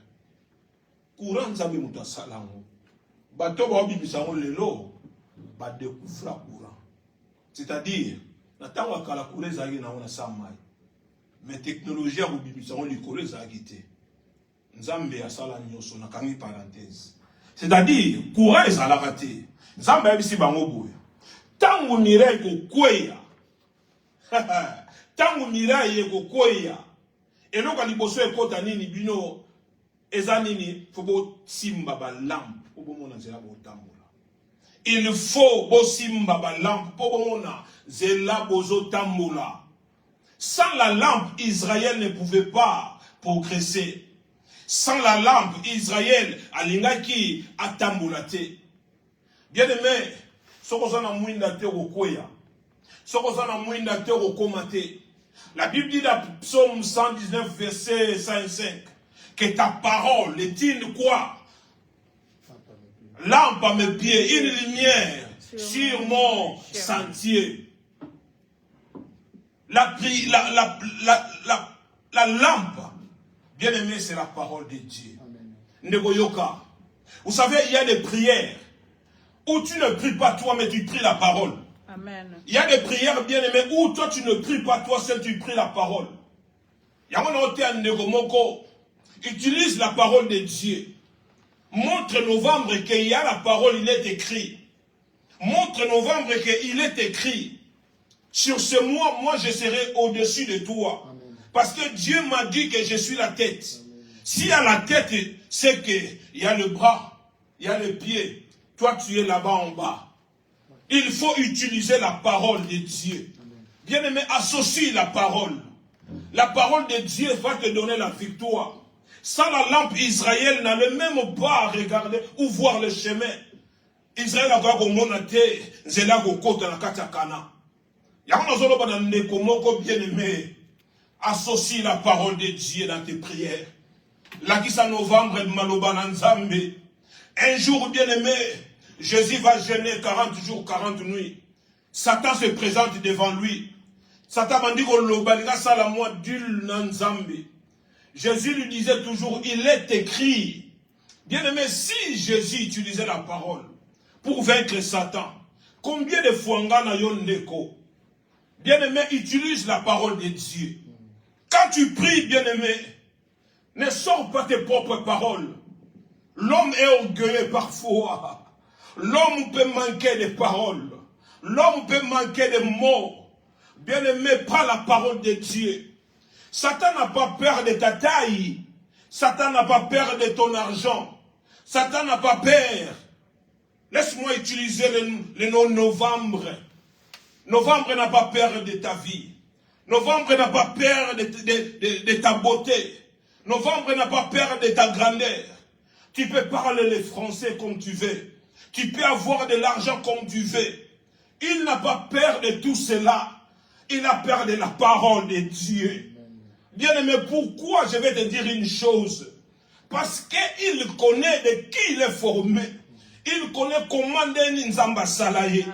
Courant nzambe muta salango. Bato ba bibisango lelo ba découvrir courant. C'est-à-dire, natan wakala kureza yena ona samai. Mais technologie a bibisango likolo ezagité. Nzambe asala nyoso na kangi parenthèse. C'est-à-dire, courant ezalaka te. Nzambe abisi bango boya. Tango mirai ko kweya. Tango mirai eko kweya. Eloka liboso ekota nini bino eza nini fobo simba ba lampe po mona nzela bo tambola. Il faut bo simba ba lampe po mona nzela bozo tambola. Sans la lampe, Israël ne pouvait pas progresser. Sans la lampe, Israël alingaki atambulate. Bien-aimé, sokozana mwinda te okweya. Sokozana mwinda te okomate. La Bible dit dans Psaume 119, verset 105, que ta parole est-il quoi? Lampe à mes pieds, une lumière sur mon sentier. La lampe, bien aimé, c'est la parole de Dieu. Negoyoka. Vous savez, il y a des prières où tu ne pries pas toi, mais tu pries la parole. Amen. Il y a des prières bien aimées où toi tu ne pries pas toi seul, tu pries la parole. Utilise la parole de Dieu. Montre novembre qu'il y a la parole, il est écrit. Montre novembre qu'il est écrit. Sur ce mois, moi je serai au-dessus de toi. Amen. Parce que Dieu m'a dit que je suis la tête. S'il y a la tête, c'est qu'il y a le bras, il y a le pied. Toi tu es là-bas en bas. Il faut utiliser la parole de Dieu. Bien-aimé, associe la parole. La parole de Dieu va te donner la victoire. Sans la lampe, Israël n'allait même pas regarder ou voir le chemin. Israël a bien-aimé, associe la parole de Dieu dans tes prières. Lakisa novembre, un jour, bien-aimé, Jésus va jeûner 40 jours, 40 nuits. Satan se présente devant lui. Satan m'a dit Jésus lui disait toujours, il est écrit. Bien aimé, si Jésus utilisait la parole pour vaincre Satan, combien de fois ngana yondeko? Bien aimé, utilise la parole de Dieu. Quand tu pries, bien aimé, ne sors pas tes propres paroles. L'homme est orgueilleux parfois. L'homme peut manquer de paroles. L'homme peut manquer de mots. Bien-aimé, prends la parole de Dieu. Satan n'a pas peur de ta taille. Satan n'a pas peur de ton argent. Satan n'a pas peur. Laisse-moi utiliser le nom novembre. Novembre n'a pas peur de ta vie. Novembre n'a pas peur de ta beauté. Novembre n'a pas peur de ta grandeur. Tu peux parler le français comme tu veux. Tu peux avoir de l'argent comme tu veux. Il n'a pas peur de tout cela. Il a peur de la parole de Dieu. Bien-aimé, pourquoi je vais te dire une chose? Parce qu'il connaît de qui il est formé. Il connaît comment Ndeni Nzamba Salaye.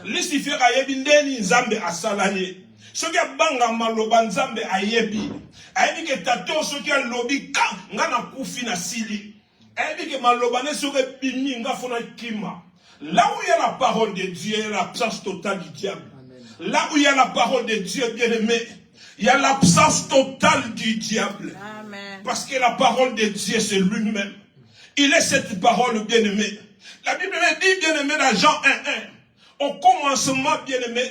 Lucifer ayebi Ndeni Nzambe Asalaye. Soki abanga maloba Nzambe ayebi. Ayebi ke tato soki alobi ka ngana kufi na sili. Ayebi ke maloba ne soki bimi nga fona kima. Là où il y a la parole de Dieu, il y a l'absence totale du diable. Amen. Là où il y a la parole de Dieu, bien-aimé, il y a l'absence totale du diable. Amen. Parce que la parole de Dieu, c'est lui-même. Il est cette parole, bien-aimé. La Bible dit, bien-aimé, dans Jean 1:1, au commencement, bien-aimé,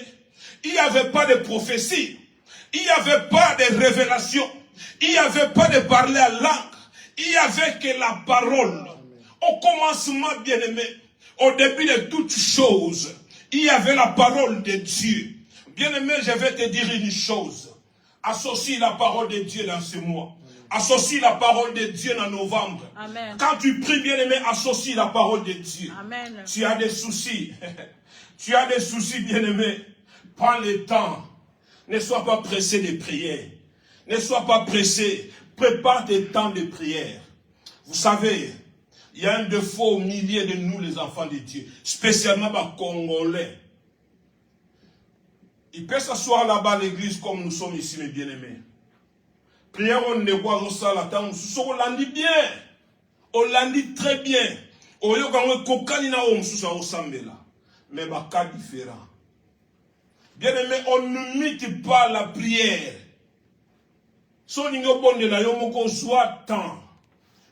il n'y avait pas de prophétie. Il n'y avait pas de révélation. Il n'y avait pas de parler à langue. Il n'y avait que la parole. Au commencement, bien-aimé, au début de toutes choses, il y avait la parole de Dieu. Bien-aimé, je vais te dire une chose. Associe la parole de Dieu dans ce mois. Associe la parole de Dieu dans novembre. Amen. Quand tu pries, bien-aimé, associe la parole de Dieu. Amen. Tu as des soucis. Tu as des soucis, bien-aimé. Prends le temps. Ne sois pas pressé de prier. Ne sois pas pressé. Prépare des temps de prière. Vous savez, il y a un défaut au milieu de nous, les enfants de Dieu. Spécialement les Congolais. Il peut s'asseoir là-bas à l'église comme nous sommes ici, mes bien-aimés. Prière, on ne voit pas ça là. On l'a dit bien. On l'a dit très bien. On y a mais il y a cas différent. Bien-aimé, on ne imite pas la prière. Si on a soit temps,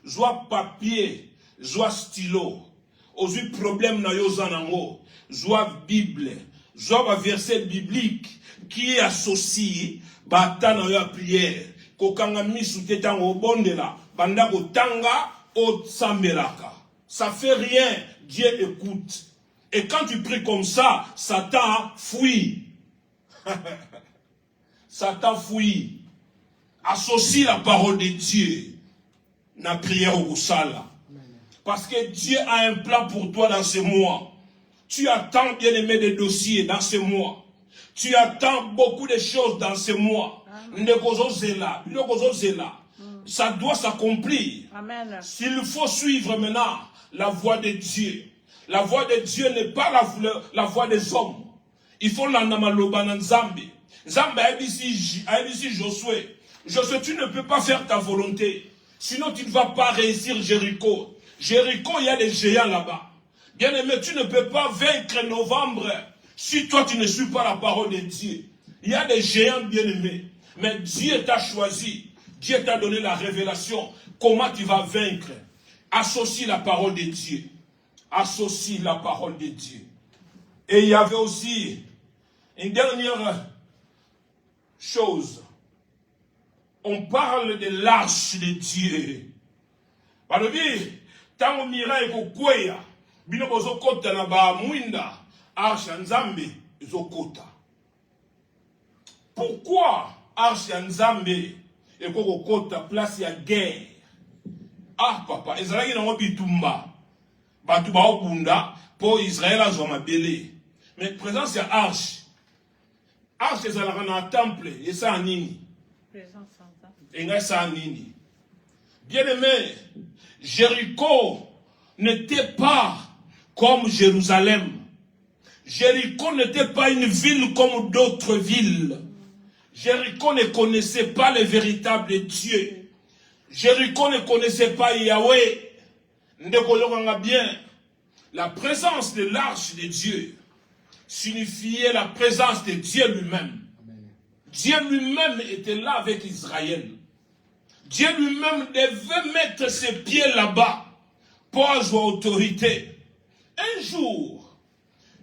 soit papier, soit stylo, aussi problème na yo zanango, soit Bible, soit verset biblique qui est associé bata na yo prière. Kokanga misu tetango bondela, banda ko tanga o sambelaka. Ça fait rien, Dieu écoute. Et quand tu pries comme ça, Satan fuit. Satan fuit. Associe la parole de Dieu dans la prière au Sala. Parce que Dieu a un plan pour toi dans ce mois. Tu attends, bien aimé, des dossiers dans ce mois. Tu attends beaucoup de choses dans ce mois. Ça doit s'accomplir. S'il faut suivre maintenant la voie de Dieu. La voie de Dieu n'est pas la voie des hommes. Il faut l'anamaloba dans Zambie. Zambie a dit ici Josué. Josué, tu ne peux pas faire ta volonté. Sinon, tu ne vas pas réussir Jéricho. Jéricho, il y a des géants là-bas. Bien aimé, tu ne peux pas vaincre novembre si toi, tu ne suis pas la parole de Dieu. Il y a des géants, bien aimés. Mais Dieu t'a choisi. Dieu t'a donné la révélation. Comment tu vas vaincre? Associe la parole de Dieu. Associe la parole de Dieu. Et il y avait aussi une dernière chose. On parle de l'arche de Dieu. Balobi, tango mira eko kweya, bino bozo kota na ba mwinda, arche nzambe zokota. Pourquoi arche nzambe eko kota place ya guerre? Ah papa, Israël na bitumba. Batu ba obunda pour Israël a zoma belé. Mais présence ya arche. Arche ezalaka na temple, esa nini? Présence en temps. Bien aimé, Jéricho n'était pas comme Jérusalem. Jéricho n'était pas une ville comme d'autres villes. Jéricho ne connaissait pas le véritable Dieu. Jéricho ne connaissait pas Yahweh. Bien, la présence de l'arche de Dieu signifiait la présence de Dieu lui-même. Dieu lui-même était là avec Israël. Dieu lui-même devait mettre ses pieds là-bas pour avoir autorité. Un jour,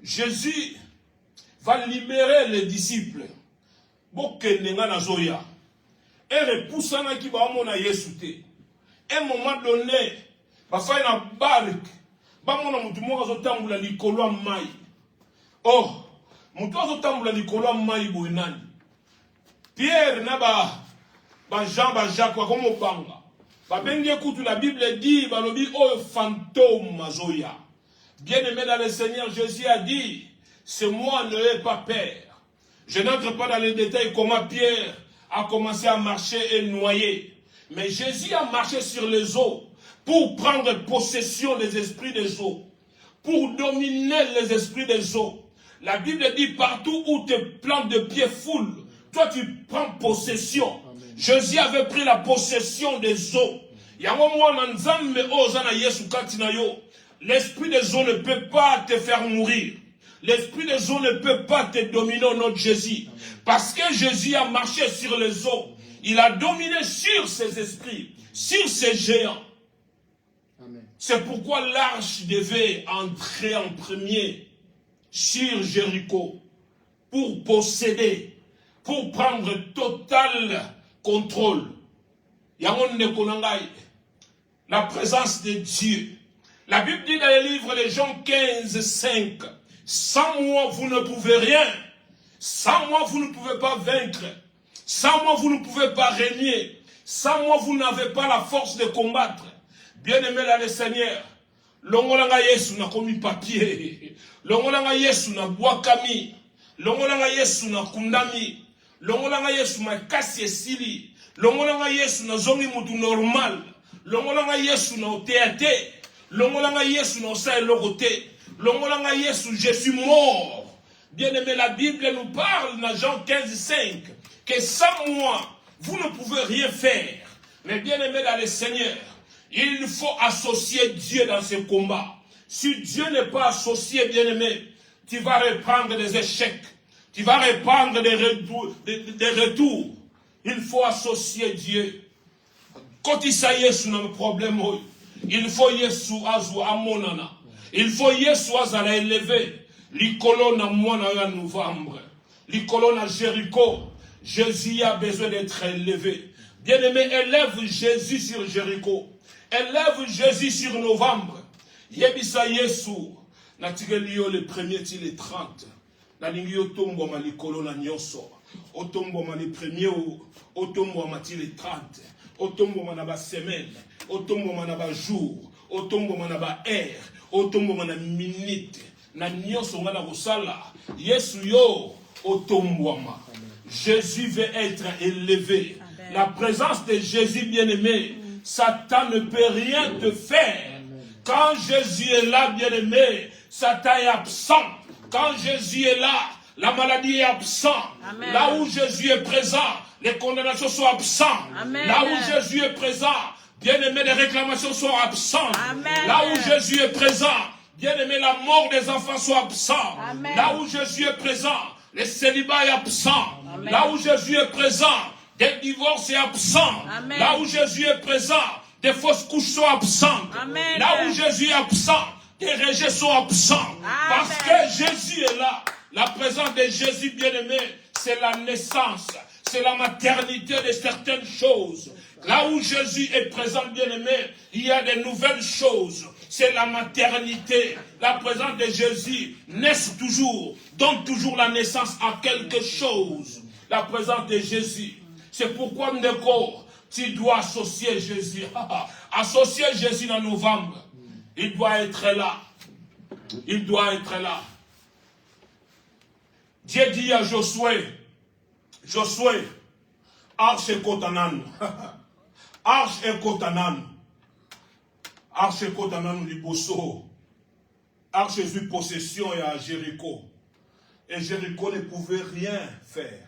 Jésus va libérer les disciples. Et repoussana qui va à Yesu. À un moment donné, va faire une barque. Va mona likolo mai. Oh, mutozo tambula likolo mai boinani. Pierre naba Jean Jacques comme banga. Ba bengi écoute la Bible dit balobi oh fantôme mazoya. Bien-aimé dans le Seigneur, Jésus a dit, c'est moi, n'ayez pas peur. Je n'entre pas dans les détails comment Pierre a commencé à marcher et noyer. Mais Jésus a marché sur les eaux pour prendre possession des esprits des eaux, pour dominer les esprits des eaux. La Bible dit partout où tes plantes de pied foulent, toi tu prends possession. Amen. Jésus avait pris la possession des eaux. L'esprit des eaux ne peut pas te faire mourir. L'esprit des eaux ne peut pas te dominer au nom de Jésus. Amen. Parce que Jésus a marché sur les eaux. Il a dominé sur ces esprits, sur ces géants. C'est pourquoi l'arche devait entrer en premier sur Jéricho pour posséder, pour prendre total contrôle. la présence de Dieu. La Bible dit dans le livre de Jean 15, 5, sans moi vous ne pouvez rien, sans moi vous ne pouvez pas vaincre, sans moi vous ne pouvez pas régner, sans moi vous n'avez pas la force de combattre. Bien-aimé dans le Seigneur, longolanga Yesu na komi papier, longolanga Yesu na bwakami, longolanga Yesu na kundami, longolanga Yesu makasi esili, longolanga Yesu na zongi mutu normal, longolanga Yesu na oteate, longolanga Yesu na osa elogote, longolanga Yesu je suis mort. Bien-aimé, la Bible nous parle dans Jean 15, 5, que sans moi, vous ne pouvez rien faire. Mais bien-aimé dans le Seigneur, il faut associer Dieu dans ce combat. Si Dieu n'est pas associé, bien-aimé, tu vas reprendre des échecs. Tu vas reprendre des retours. Il faut associer Dieu. Quand il s'agit sur un problème, il faut Yesu azu amonana. Il faut Yesu azala élevé. L'icolo na mois en novembre. L'icolo na Jéricho. Jésus a besoin d'être élevé. Bien-aimé, élève Jésus sur Jéricho. Élève Jésus sur novembre. Yebisa Yesu. Natigeliyo le premier til le 30. Nalingiyo tombo ma l'icolo na nyoso. Otombo ma le premier otombo ma til le 30. Otombo ma na ba semaine. Otombo ma na ba jour. Otombo ma na ba heure. Otombo ma na minute. Na nyoso ma na kosala. Yesu yo otombo ma. Jésus veut être élevé. Amen. La présence de Jésus bien-aimé, Satan ne peut rien te faire. Amen. Quand Jésus est là, bien-aimé, Satan est absent. Quand Jésus est là, la maladie est absente. Amen. Là où Jésus est présent, les condamnations sont absentes. Amen. Là où Jésus est présent, bien-aimé, les réclamations sont absentes. Amen. Là où Jésus est présent, bien-aimé, la mort des enfants sont absents. Amen. Là où Jésus est présent, le célibat est absent. Amen. Là où Jésus est présent, des divorces sont absents. Amen. Là où Jésus est présent, des fausses couches sont absentes. Amen. Là où Jésus est absent, des rejets sont absents. Amen. Parce que Jésus est là. La présence de Jésus bien-aimé, c'est la naissance, c'est la maternité de certaines choses. Là où Jésus est présent bien-aimé, il y a de nouvelles choses. C'est la maternité. La présence de Jésus naît toujours, donne toujours la naissance à quelque chose. La présence de Jésus. C'est pourquoi, Ndeko, tu dois associer Jésus. Associer Jésus en novembre. Il doit être là. Il doit être là. Dieu dit à Josué, Josué, arche et kotanan. Arche et kotanan. Arche et kotanan liboso. Arche eu possession à Jéricho. Et Jéricho ne pouvait rien faire.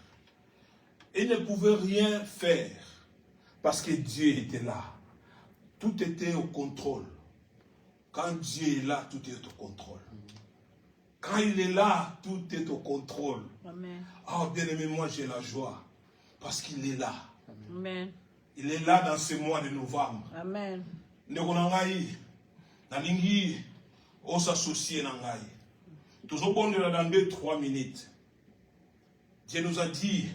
Il ne pouvait rien faire. Parce que Dieu était là. Tout était au contrôle. Quand Dieu est là, tout est au contrôle. Quand il est là, tout est au contrôle. Amen. Oh, bien-aimé, moi j'ai la joie. Parce qu'il est là. Amen. Il est là dans ce mois de novembre. Amen. Nekonangai, nalingi, on s'associe nangai. Toujours bon de la dans 2-3 minutes. Dieu nous a dit,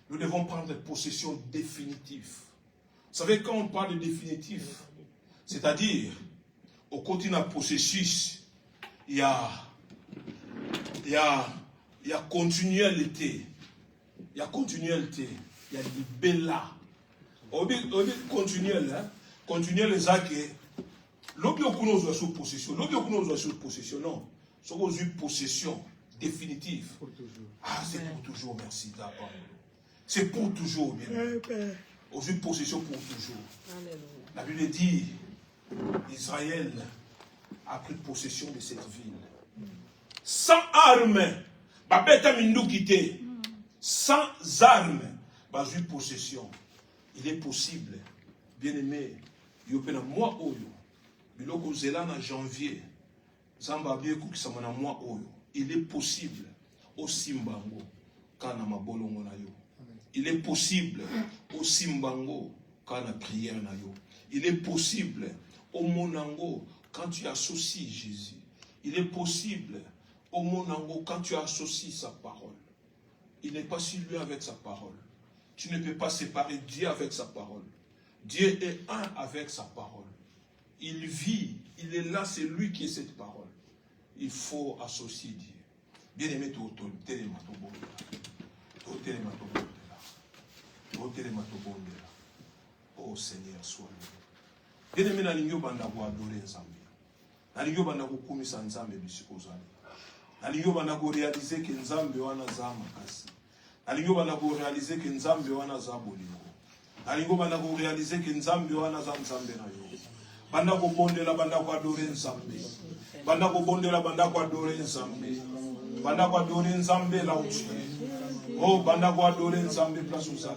nous devons prendre possession définitive. Vous savez, quand on parle de définitif, c'est-à-dire, au continent processus, il y a continualité. Il y a continualité. Il y a du bella. On dit continuel, hein? Continuel, les actes. L'objet qu'on a sous possession. L'objet qu'on a sous possession, non. C'est qu'on a eu possession définitive. Pour toujours. Ah, c'est pour toujours, merci d'abord. C'est pour toujours, bien. On a eu possession pour toujours. Alléluia. La Bible dit, Israël a pris possession de cette ville. Sans armes, sans armes, j'ai possession. Il est possible, bien aimé, il y a un mois en janvier, il est possible au Simbango, il est possible au Simbango, quand la prière na yo. Il est possible au Monango, quand tu associes Jésus. Il est possible au Monango, quand tu associes sa parole. Il n'est pas si loin avec sa parole. Tu ne peux pas séparer Dieu avec sa parole. Dieu est un avec sa parole. il vit, il est là, c'est lui qui est cette parole. Il faut associer Dieu. Bien-aimé, oh Seigneur, sois loué. Bien-aimé, nalingo banda ko adorer Nzambe. Nalingo banda ko kumisa Nzambe bisikozali. Nalingo banda ko réaliser que Nzambe wana za makasi. Nalingo banda ko réaliser que Nzambe wana za bolingo. Nalingo banda ko réaliser que Nzambe wana za Nzambe na yo. Banda ko bondela banda ko adorer Nzambe. Banda ko bondela banda ko adorer Nzambe. Banda ko adorer Nzambe là où tu es. Oh banda ko adorer Nzambe place où ça.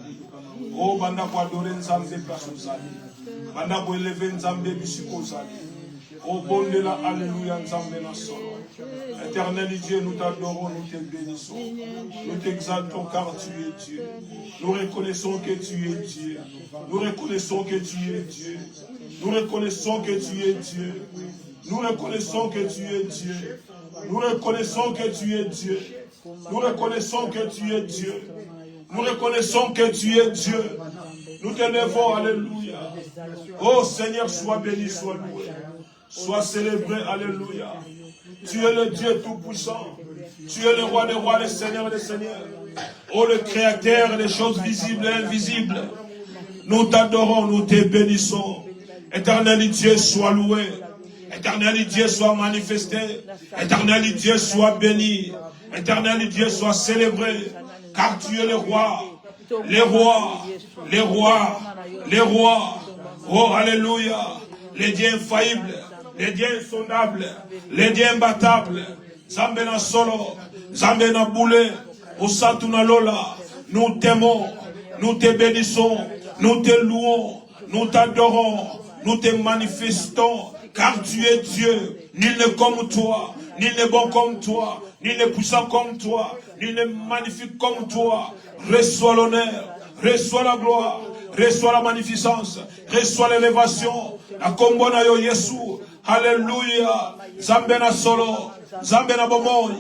Oh banda ko adorer Nzambe place où ça. Banda ko élever Nzambe bisiko ça. Oh bondela alléluia Nzambe na solo. Éternel Dieu, nous t'adorons, nous te bénissons. Nous t'exaltons car tu es Dieu. Nous reconnaissons que tu es Dieu. Nous reconnaissons que tu es Dieu. Nous reconnaissons que tu es Dieu. Nous reconnaissons que tu es Dieu. Nous reconnaissons que tu es Dieu. Nous reconnaissons que tu es Dieu. Nous reconnaissons que tu es Dieu. Nous te levons, alléluia. Oh Seigneur, sois béni, sois loué. Sois célébré, alléluia. Tu es le Dieu tout-puissant. Tu es le roi des rois, le Seigneur des seigneurs. Oh, le créateur des choses visibles et invisibles. Nous t'adorons, nous te bénissons. Éternel Dieu, sois loué. Éternel Dieu, sois manifesté. Éternel Dieu, sois béni. Éternel Dieu, sois célébré. Car tu es le roi. Les rois. Les rois. Les rois. Oh, alléluia. Les dieux infaillibles. Les dieux insondables, les dieux imbattables, Zambe na solo, Zambe na boule, Osatu na lola, nous t'aimons, nous te bénissons, nous te louons, nous t'adorons, nous te manifestons, car tu es Dieu, nul n'est comme toi, nul n'est bon comme toi, nul n'est puissant comme toi, nul n'est magnifique comme toi. Reçois l'honneur, reçois la gloire, reçois la magnificence, reçois l'élévation, la kombona yo Yesu. Alléluia. Zambe na solo. Zambe na bomoi.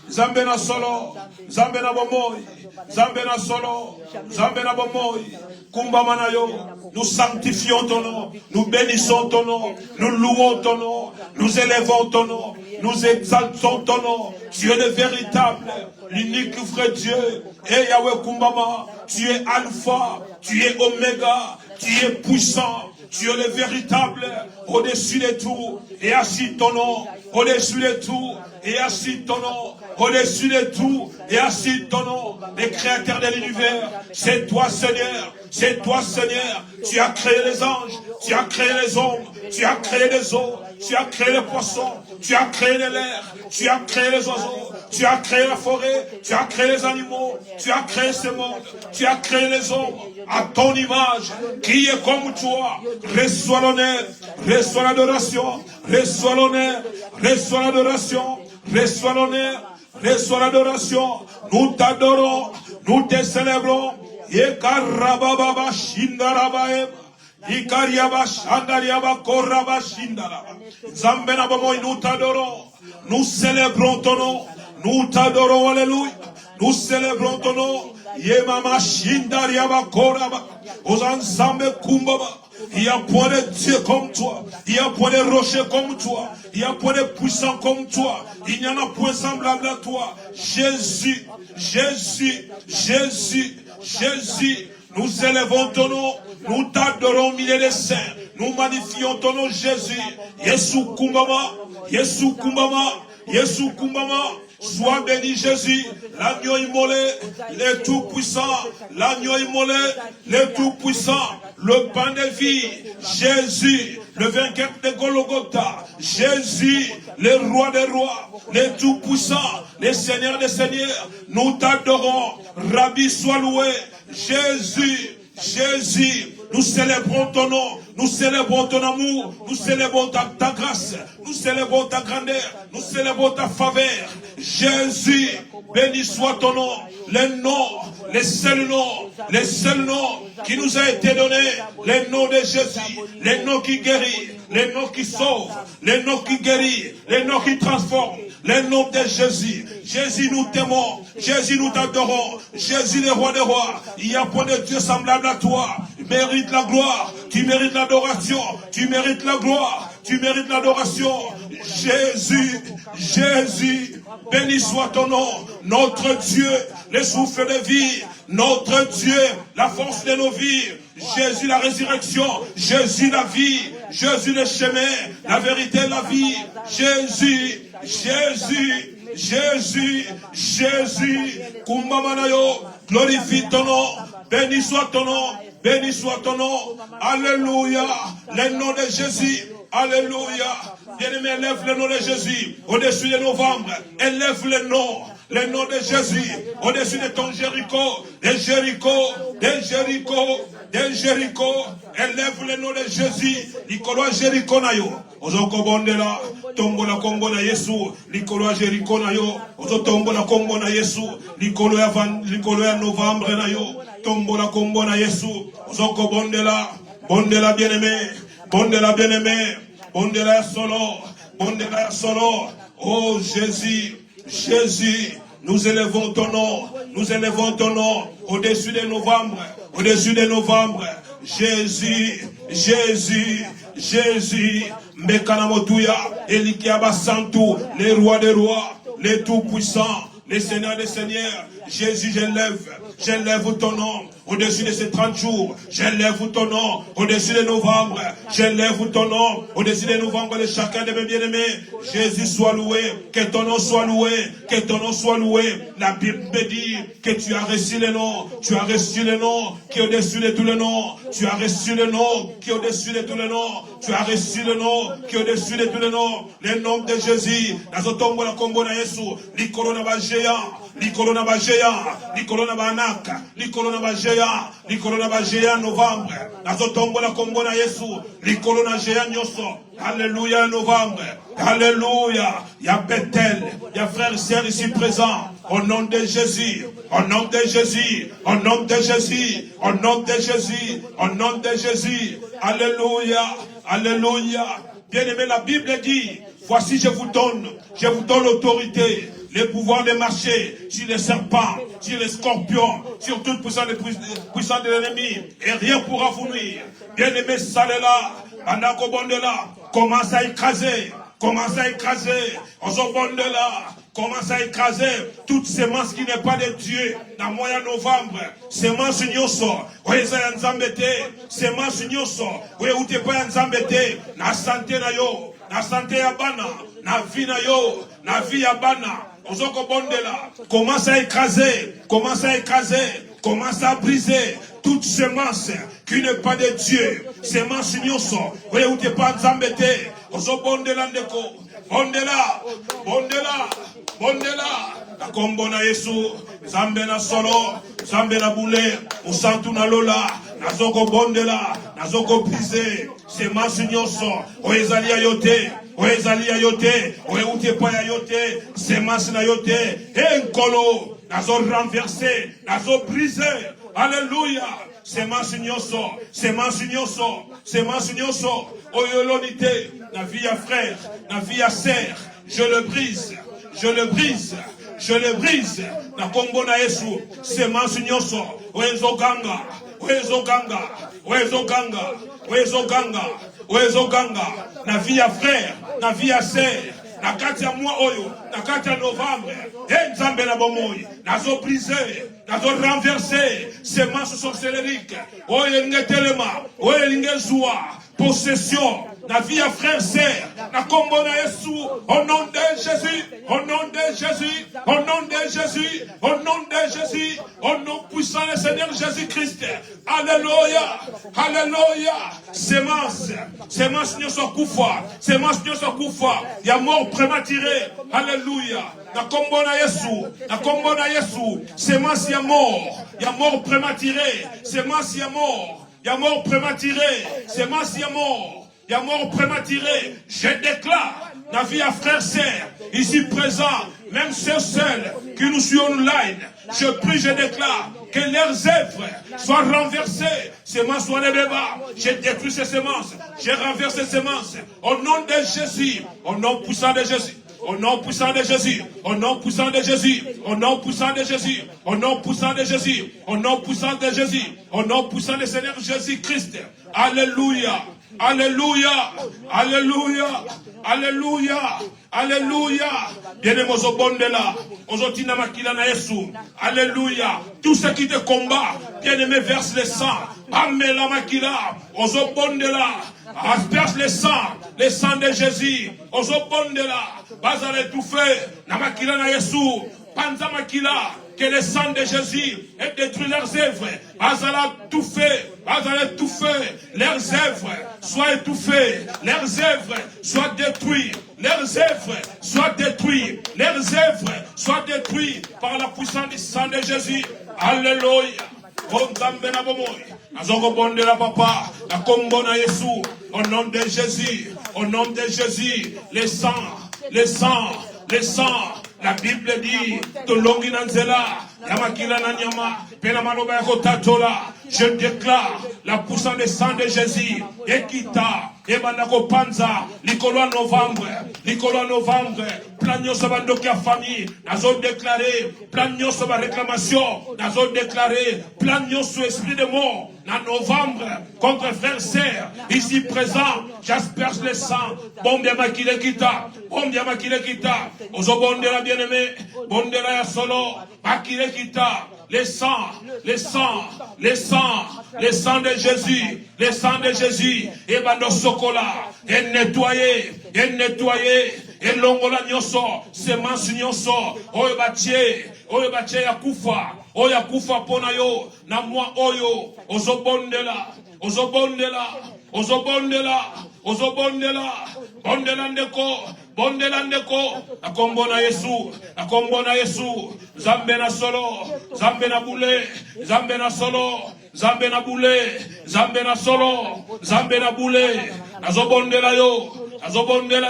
Zambe na solo. Zambe na bomoi. Zambe na solo. Zambe na bomoi. Kumba manayo. Nous sanctifions ton nom. Nous bénissons ton nom. Nous louons ton nom. Nous élevons ton nom. Nous exaltons ton nom. Tu es le véritable, l'unique vrai Dieu. Et Yahweh Kumbama, tu es Alpha, tu es Oméga, tu es puissant. Tu es le véritable, au-dessus de tout, et assis ton nom, au-dessus de tout, et assis ton nom, au-dessus de tout, et assis ton nom, le créateur de l'univers. C'est toi Seigneur, c'est toi Seigneur. Tu as créé les anges, tu as créé les hommes, tu as créé les eaux, tu as créé les poissons, tu as créé l'air, tu as créé les oiseaux, tu as créé la forêt, tu as créé les animaux, tu as créé ce monde, tu as créé les hommes à ton image, qui est comme toi. Reçois l'honneur, reçois l'adoration, reçois l'honneur, reçois l'adoration, reçois l'honneur, reçois l'adoration. Nous t'adorons, nous te célébrons. Yekarababa shindarabaem. Ikariaba shandariaba koraba shindaraba. Zambena bomoy, nous t'adorons. Nous célébrons ton nom. Nous t'adorons, alléluia. Nous célébrons ton nom. Yemama shindariaba koraba. Aux ensembles kumbaba. Il y a point de Dieu comme toi. Il y a point de rocher comme toi. Il y a point de puissant comme toi. Il n'y en a point semblable à toi. Jésus, Jésus, Jésus, Jésus. Nous élevons ton nom. Nous t'adorons, milieu des saints. Nous magnifions ton nom, Jésus. Yesu Kumbama, Yesu Kumbama, Yesu Kumbama. Sois béni Jésus, l'agneau immolé, le tout-puissant, l'agneau immolé, le tout-puissant, le pain de vie, Jésus, le vainqueur de Golgotha, Jésus, le roi des rois, le tout-puissant, le Seigneur des seigneurs, nous t'adorons, Rabbi sois loué, Jésus, Jésus, nous célébrons ton nom, nous célébrons ton amour, nous célébrons ta grâce, nous célébrons ta grandeur, nous célébrons ta faveur. Jésus, béni soit ton nom, le seul nom qui nous a été donné, le nom de Jésus, le nom qui guérit, le nom qui sauve, le nom qui guérit, le nom qui transforme, le nom de Jésus. Jésus, nous t'aimons, Jésus, nous t'adorons, Jésus, le roi des rois. Il n'y a point de Dieu semblable à toi. Tu mérites la gloire, tu mérites l'adoration, tu mérites la gloire, Tu mérites l'adoration. Jésus, Jésus, béni soit ton nom. Notre Dieu, le souffle de vie. Notre Dieu, la force de nos vies. Jésus, la résurrection. Jésus, la vie. Jésus, le chemin. La vérité, la vie. Jésus, Jésus, Jésus, Jésus. Kumbamanayo, glorifie ton nom. Béni soit ton nom. Béni soit ton nom. Alléluia. Le nom de Jésus. Alléluia. Bien-aimé, élève le nom de Jésus au-dessus de novembre. Élève le nom de Jésus au-dessus de ton Jéricho. De Jéricho, de Jéricho, de Jéricho. Élève le nom de Jésus. Likolo Jéricho na yo. Ozoko bondela. Tombola kombo na Yesu. Likolo Jéricho na yo. Ozo tombola kombo na Yesu. Likolo ya novembre na yo. Tombola kombo na Yesu. Ozoko bondela. Bondela bien-aimé. Bondela bien-aimé. Bondela solo. Bondela solo. Oh Jésus. Jésus. Nous élevons ton nom. Nous élevons ton nom. Au-dessus de novembre. Au-dessus de novembre. Jésus. Jésus. Jésus. Mekanamotuya. Elikiaba Santu. Les rois des rois. Les tout-puissants. Les seigneurs des seigneurs. Jésus, j'élève ton nom au-dessus de ces 30 jours. J'élève ton nom au-dessus de novembre. J'élève ton nom au-dessus de novembre de chacun de mes bien-aimés. Jésus soit loué, que ton nom soit loué, que ton nom soit loué. La Bible me dit que tu as reçu le nom. Tu as reçu le nom qui est au-dessus de tous les noms. Tu as reçu le nom qui est au-dessus de tous les noms. Tu as reçu le nom qui est au-dessus de tous les noms. Le nom de Jésus. Nazotombo na kombo na Yesu. Likolo na ba géant. Likolo na ba géant. Likolo na ba anaka. Likolo na ba géant. Likolo na ba géant novembre. Nazotombo na kombo na Yesu. Likolo na géant nyoso. Alléluia novembre. Alléluia. Il y a Bethel. Il y a frères et sœurs ici présents. Au nom de Jésus. Au nom de Jésus. Au nom de Jésus. Au nom de Jésus. Au nom de Jésus. Alléluia. Alléluia. Bien-aimé, la Bible dit, voici je vous donne l'autorité, le pouvoir de marcher sur les serpents, sur les scorpions, sur toute puissance de l'ennemi, et rien pourra vous nuire. Bien-aimé, salela, andako bondela, commence à écraser, Ozobondela, commence à écraser toute semence qui n'est pas de Dieu dans mois de novembre. Semence nyoso, oeza nzambete, semence nyoso, oe ute pa nzambete, na santé na yo, na santé ya bana, na vie na yo, na vie ya bana. Ozoko bondela, commence à écraser, commence à briser toute semence qui n'est pas de Dieu. Semence nyoso, oe ute pa nzambete, ozobondela ndeko, bondela, bondela, bondela. Na kombo na Yesu, Zambe na solo, Zambe na boule, Usantu na lola, Nazoko bondela, Nazoko brise, semence nyoso, Oezalia yote, Oezalia yote, Oeute paya yote, semence na yote, Enkolo, Nazo renversé, Nazo brisé, Alléluia. Semence nyoso, semence nyoso, semence nyoso, Oyolonité, na vie à frère, na vie à sœur, je le brise, je le brise. Je le brise. Na kombo na Yesu. Semence nyoso. Wezo ganga. Wezo ganga. Wezo ganga. Wezo ganga. Wezo ganga. Na vie ya frère. Na vie ya sœur. Na kati ya mois oyo. Na kati ya novembre. Nzambe na bomoi. Nazo briser. Nazo renverser. Semence sorcellerique. Oye ngetelema. Oye ngezua. Possession. La vie à frère, sœur, la combo na Yesu, au nom de Jésus, au nom de Jésus, au nom de Jésus, au nom de Jésus, au nom puissant du Seigneur Jésus-Christ. Alléluia, alléluia. Semence n'y soit koufa, semence n'y soit koufa. Il y a mort prématuré. Alléluia. La combo na Yesu, semence y a mort prématuré, semence y a mort prématuré, semence y a mort. Il y a mort prématuré. Je déclare, la vie à frères, sœurs, ici présents, même ceux seuls qui nous suivent online, je prie, je déclare que leurs œuvres soient renversées. Semences soient les débats. Je détruis ces semences. Je renverse ces semences. Au nom de Jésus. Au nom puissant de Jésus. Au nom puissant de Jésus. Au nom puissant de Jésus. Au nom puissant de Jésus. Au nom puissant de Jésus. Au nom puissant de Jésus. Au nom puissant du Seigneur Jésus-Christ. Alléluia. Alléluia. Alléluia. Alléluia. Alléluia. Bien-aimé Ozobondela. Ozotina makila na Yesu. Alléluia. Tout ce qui te combat, bien-aimé, verse le sang. Amela makila. Ozobondela. Asperge le sang de Jésus. Ozobondela. Bazale étouffé. Namakila na Yesu. Panza makila. Que le sang de Jésus ait détruit leurs œuvres. Bazala tout fait. Bazala tout fait. Leurs œuvres soient étouffées. Leurs œuvres soient détruites. Leurs œuvres soient détruites. Leurs œuvres soient détruites par la puissance du sang de Jésus. Alléluia. Papa, la combo na Yesu, au nom de Jésus, au nom de Jésus, les sangs, les sangs, les sangs. La Bible dit, je déclare la puissance du sang de Jésus. Ekita, Ebanako Panza, Nicolo Novembre, Planio Sabandokia famille, Nazo déclaré, Planio Saba réclamation, Nazo déclaré, Planio sous esprit de mort, en novembre, contre frère serre, ici présent, j'asperge le sang, Bombia Makile Kita, Ozobondela bien-aimé, Bondela Solo, Makile Kita, les sangs, les sangs, les sangs, les sangs de Jésus, les sangs de Jésus, et bando sokola, et nettoyer, et longola nyoso, semence nyoso, oyo batie yakufa pona yo, na moi oyo, ozobondela, bondela ndeko, akombona Yesu, Zambe na solo, Zambe na bule, Zambe na solo, Zambe na bule, Zambe na solo, Zambe na bule, azobondela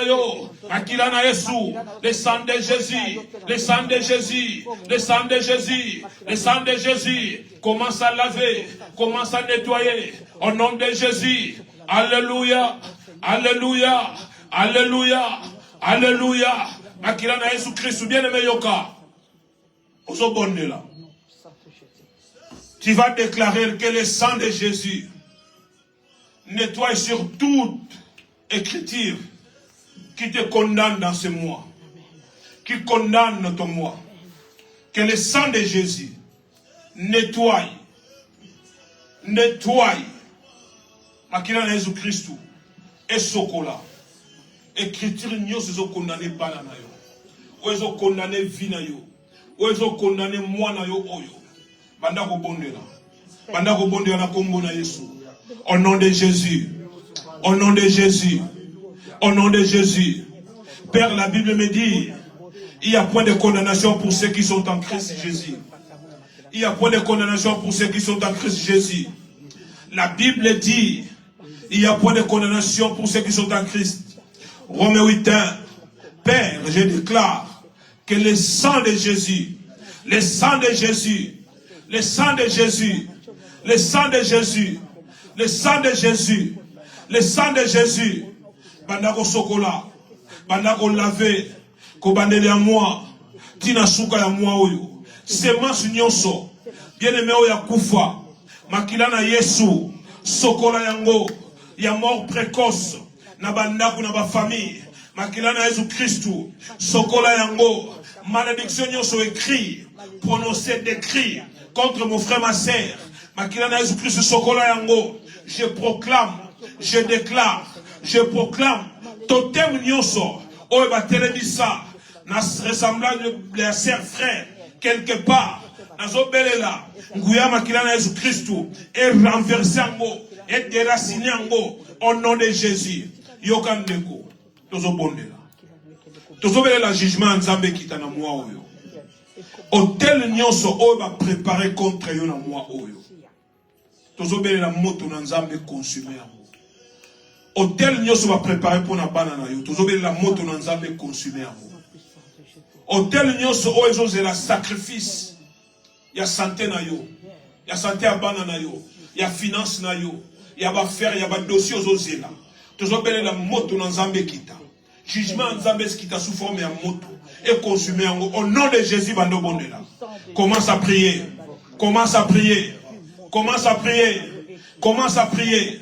yo, akila na Yesu, le sang de Jésus, le sang de Jésus, le sang de Jésus, le sang de Jésus, commence à laver, commence à nettoyer, au nom de Jésus, alléluia, alléluia, alléluia, alléluia, akila na Yesu Christ, bien-aimé yoka, ozobondela. Tu vas déclarer que le sang de Jésus nettoie sur toute écriture qui te condamne dans ce mois, qui condamne ton mois. Que le sang de Jésus nettoie. Makina na Jésus Christ et sokola. Écriture nyo se condamné bana na yo. Ozo condamné vie na yo. Ozo condamné moi na yo oyo. Bandako bondela na kombo na Yesu. Au nom de Jésus. Au nom de Jésus. Au nom de Jésus. Père, la Bible me dit, il n'y a point de condamnation pour ceux qui sont en Christ Jésus. Il n'y a point de condamnation pour ceux qui sont en Christ Jésus. La Bible dit, il n'y a point de condamnation pour ceux qui sont en Christ. Romains 8:1. Père, je déclare que le sang de Jésus, le sang de Jésus, le sang de Jésus, le sang de Jésus, le sang de Jésus, le sang de Jésus, bandako sokola, bandako laver, ko bandeli ya moi, tina suka ya moi oyo, semence nyonso, bien-aimé oya kufa, makila na Yesu, sokola yango, ya mort précoce, na bandako na ba famille, makila na Jésus Christou, sokola yango, malédiction nyonso écrit, prononcé décrit, contre mon frère, ma sœur, makila na Jésus Christ sokola yango, je proclame, je déclare, je proclame, totem nyonso, oyo ba telebisa, na ressemblant de la sœur frère, quelque part, nazobelela, nguya makila na Jésus Christ, et renverser yango, et déraciner yango, au nom de Jésus, yokandeko, tozobondela. Tozobelela jugement nzambe kitana moi oyo. Hôtel nyonso oyo ba préparé contre yo na moi oyo. Tozobelela moto na nzambe consumé yango. Hôtel nyonso ba préparé pour na bana na yo. Tozobelela moto na nzambe consumé yango. Hôtel nyonso oyo ezozela sacrifice ya santé na yo. Ya santé ya bana na yo. Ya finance na yo. Ya ba faire ya ba dossier ozozela. Tozobelela moto na nzambe kita. Jugement nzambe kita sous forme ya moto. Et consumé yango. Au nom de Jésus bando bondela. Commence à prier. Commence à prier. Commence à prier. Commence à prier.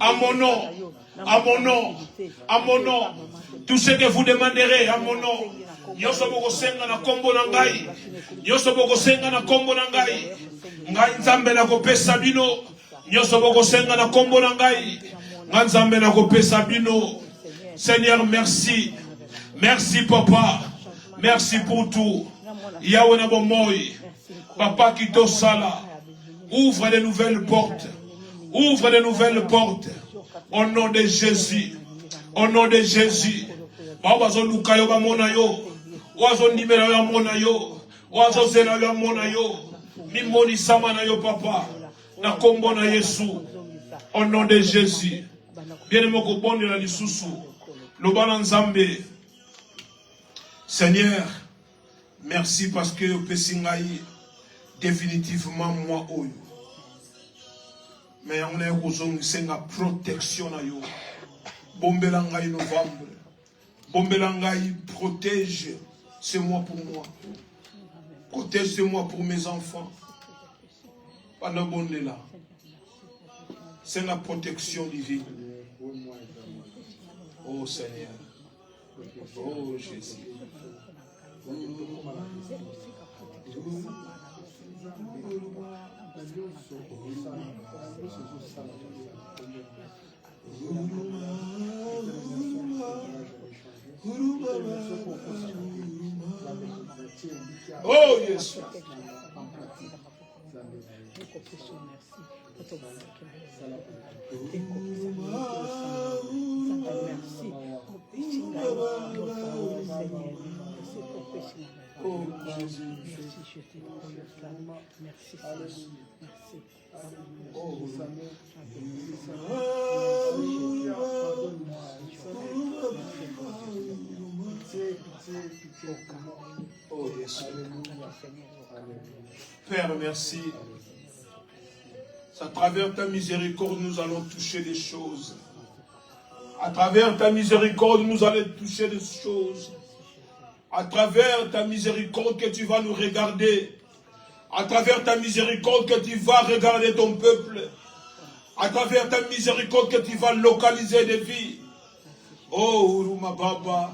à mon nom, à mon nom, à mon nom. Tout ce que vous demanderez à mon nom. Nyoso boko senga na kombo na ngai. Nyoso boko senga na kombo na ngai. Ngai nzambe na kopesa bino. Nyoso boko senga na kombo na ngai. Ngai nzambe na kopesa bino. Seigneur, merci. Merci papa. Merci pour tout. Yahweh na bomoy. Papa qui te sala. Ouvre de nouvelles portes. Ouvre de nouvelles portes. Au nom de Jésus. Au nom de Jésus. Babazo lukayo ba mona yo. Wazo nimera yo mona yo. Wazo zela yo mona yo. Mimoni sama na yo papa. Na kombo na Yesu. Au nom de Jésus. Bien aimé ko bonde la lisusu. Lobana nzambe. Seigneur, merci parce que pesingai définitivement moi oyo. Mais on est aux c'est la protection na yo. Bombelangai novembre. Bombelangai protège ce mois pour moi. Protège ce mois pour mes enfants. Pendant bonde là. C'est la protection divine. Oh Seigneur. Oh Jésus. Oh yes. Oh Jésus, merci, je te prends merci, merci. Oh, oh yes. Père, merci. À travers ta miséricorde, nous allons toucher des choses. À travers ta miséricorde, nous allons toucher des choses. À travers ta miséricorde que tu vas nous regarder. À travers ta miséricorde que tu vas regarder ton peuple. À travers ta miséricorde que tu vas localiser des vies. Oh, Uruma Baba.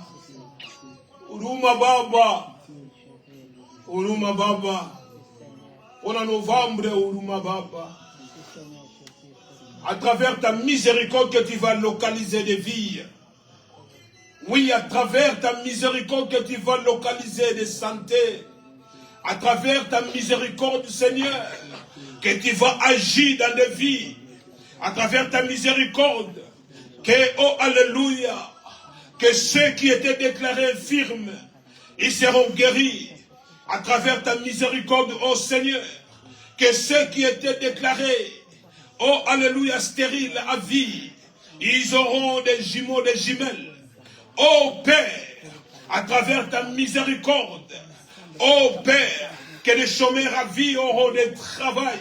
Uruma Baba. Uruma Baba. On a novembre, Uruma Baba. À travers ta miséricorde que tu vas localiser des vies. Oui, à travers ta miséricorde que tu vas localiser des santé. À travers ta miséricorde, Seigneur, que tu vas agir dans des vies. À travers ta miséricorde, que, oh Alléluia, que ceux qui étaient déclarés infirmes, ils seront guéris. À travers ta miséricorde, oh Seigneur, que ceux qui étaient déclarés, oh Alléluia, stériles à vie, ils auront des jumeaux, des jumelles. Oh Père, à travers ta miséricorde, oh Père, que les chômeurs à vie auront des travail.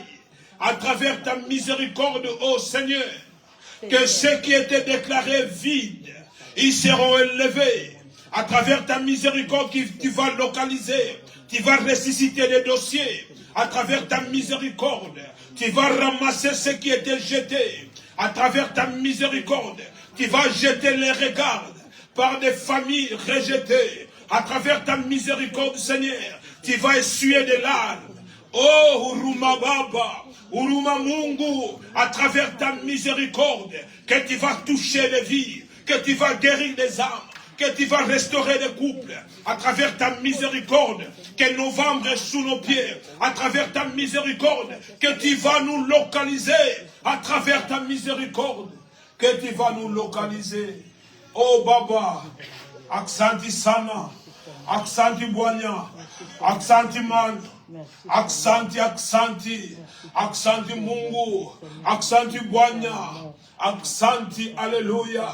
À travers ta miséricorde, oh Seigneur, que ceux qui étaient déclarés vides, ils seront élevés. À travers ta miséricorde, tu vas localiser, tu vas ressusciter des dossiers. À travers ta miséricorde, tu vas ramasser ce qui était jeté. À travers ta miséricorde, tu vas jeter les regards par des familles rejetées. À travers ta miséricorde, Seigneur, tu vas essuyer des larmes. Oh, Uruma Baba, Uruma Mungu, à travers ta miséricorde, que tu vas toucher les vies, que tu vas guérir des âmes, que tu vas restaurer des couples, à travers ta miséricorde, que novembre est sous nos pieds, à travers ta miséricorde, que tu vas nous localiser, à travers ta miséricorde, que tu vas nous localiser. Oh Baba, Aksanti Sana, Aksanti Boanya, Aksanti Man, Aksanti, Aksanti, Aksanti Mungu, Aksanti Boanya, Aksanti, Alléluia,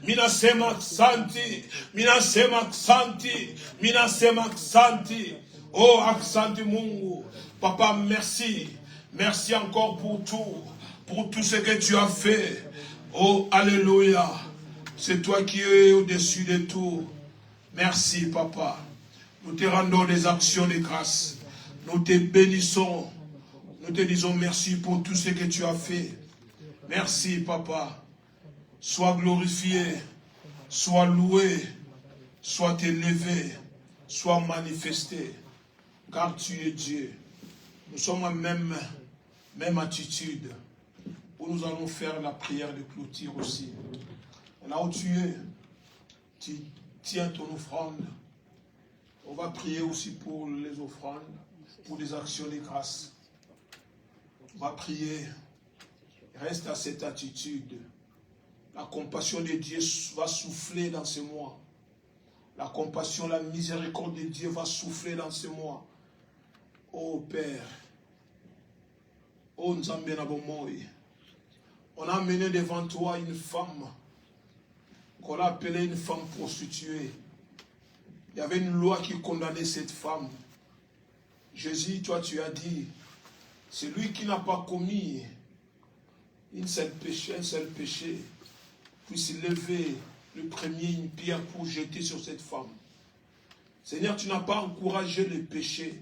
Minasema Aksanti, Minasema Aksanti, Minasema Aksanti, oh Aksanti Mungu, Papa merci, merci encore pour tout ce que tu as fait, oh Alléluia. C'est toi qui es au-dessus de tout. Merci, Papa. Nous te rendons des actions de grâce. Nous te bénissons. Nous te disons merci pour tout ce que tu as fait. Merci, Papa. Sois glorifié, sois loué, sois élevé, sois manifesté, car tu es Dieu. Nous sommes en même attitude, où nous allons faire la prière de clôture aussi. Et là où tu es, tu tiens ton offrande. On va prier aussi pour les offrandes, pour des actions de grâce. On va prier. Reste à cette attitude. La compassion de Dieu va souffler dans ce mois. La compassion, la miséricorde de Dieu va souffler dans ce mois. Oh Père, oh Nzambe Nabomoy, on a amené devant toi une femme qu'on a appelée une femme prostituée. Il y avait une loi qui condamnait cette femme. Jésus, toi tu as dit, celui qui n'a pas commis un seul péché, puisse lever le premier une pierre pour jeter sur cette femme. Seigneur, tu n'as pas encouragé le péché,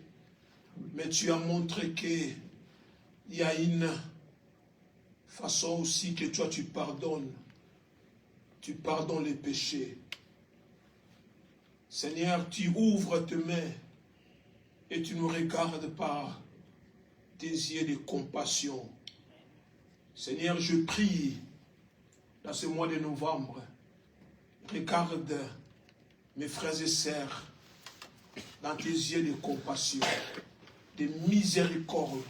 mais tu as montré qu'il y a une façon aussi que toi tu pardonnes. Tu pardonnes les péchés. Seigneur, tu ouvres tes mains et tu nous regardes par tes yeux de compassion. Seigneur, je prie dans ce mois de novembre, regarde mes frères et sœurs dans tes yeux de compassion, de miséricorde.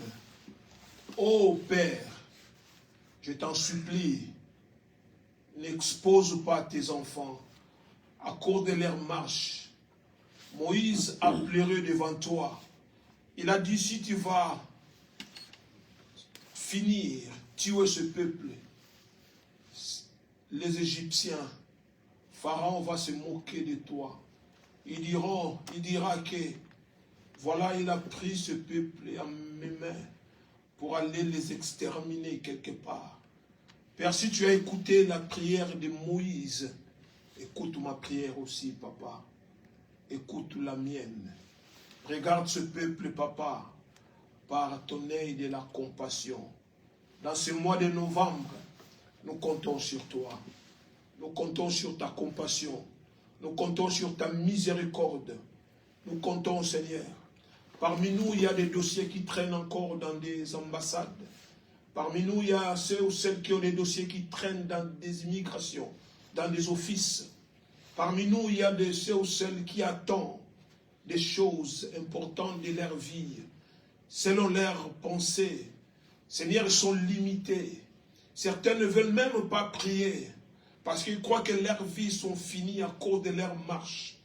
Ô Père, je t'en supplie, n'expose pas tes enfants à cause de leur marche. Moïse a pleuré devant toi. Il a dit, si tu vas finir, tuer ce peuple, les Égyptiens, Pharaon va se moquer de toi. Il dira que voilà, il a pris ce peuple en mes mains pour aller les exterminer quelque part. Père, si tu as écouté la prière de Moïse, écoute ma prière aussi, papa. Écoute la mienne. Regarde ce peuple, papa, par ton œil de la compassion. Dans ce mois de novembre, nous comptons sur toi. Nous comptons sur ta compassion. Nous comptons sur ta miséricorde. Nous comptons, Seigneur. Parmi nous, il y a des dossiers qui traînent encore dans des ambassades. Parmi nous, il y a ceux ou celles qui ont des dossiers qui traînent dans des immigrations, dans des offices. Parmi nous, il y a ceux ou celles qui attendent des choses importantes de leur vie, selon leurs pensées. Seigneur, ils sont limités. Certains ne veulent même pas prier parce qu'ils croient que leurs vies sont finies à cause de leur marche.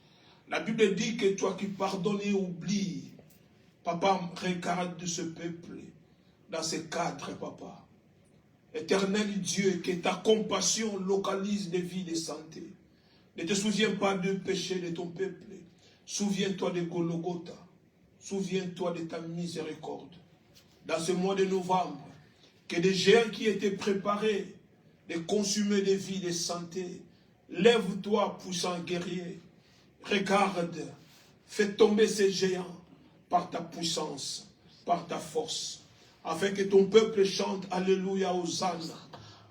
La Bible dit que toi qui pardonnes et oublies, papa, regarde ce peuple dans ce cadre, papa. Éternel Dieu, que ta compassion localise des vies de santé. Ne te souviens pas du péché de ton peuple. Souviens-toi de Golgotha. Souviens-toi de ta miséricorde. Dans ce mois de novembre, que des géants qui étaient préparés de consumer des vies de santé, lève-toi, puissant guerrier. Regarde, fais tomber ces géants par ta puissance, par ta force, afin que ton peuple chante Alléluia, Hosanna.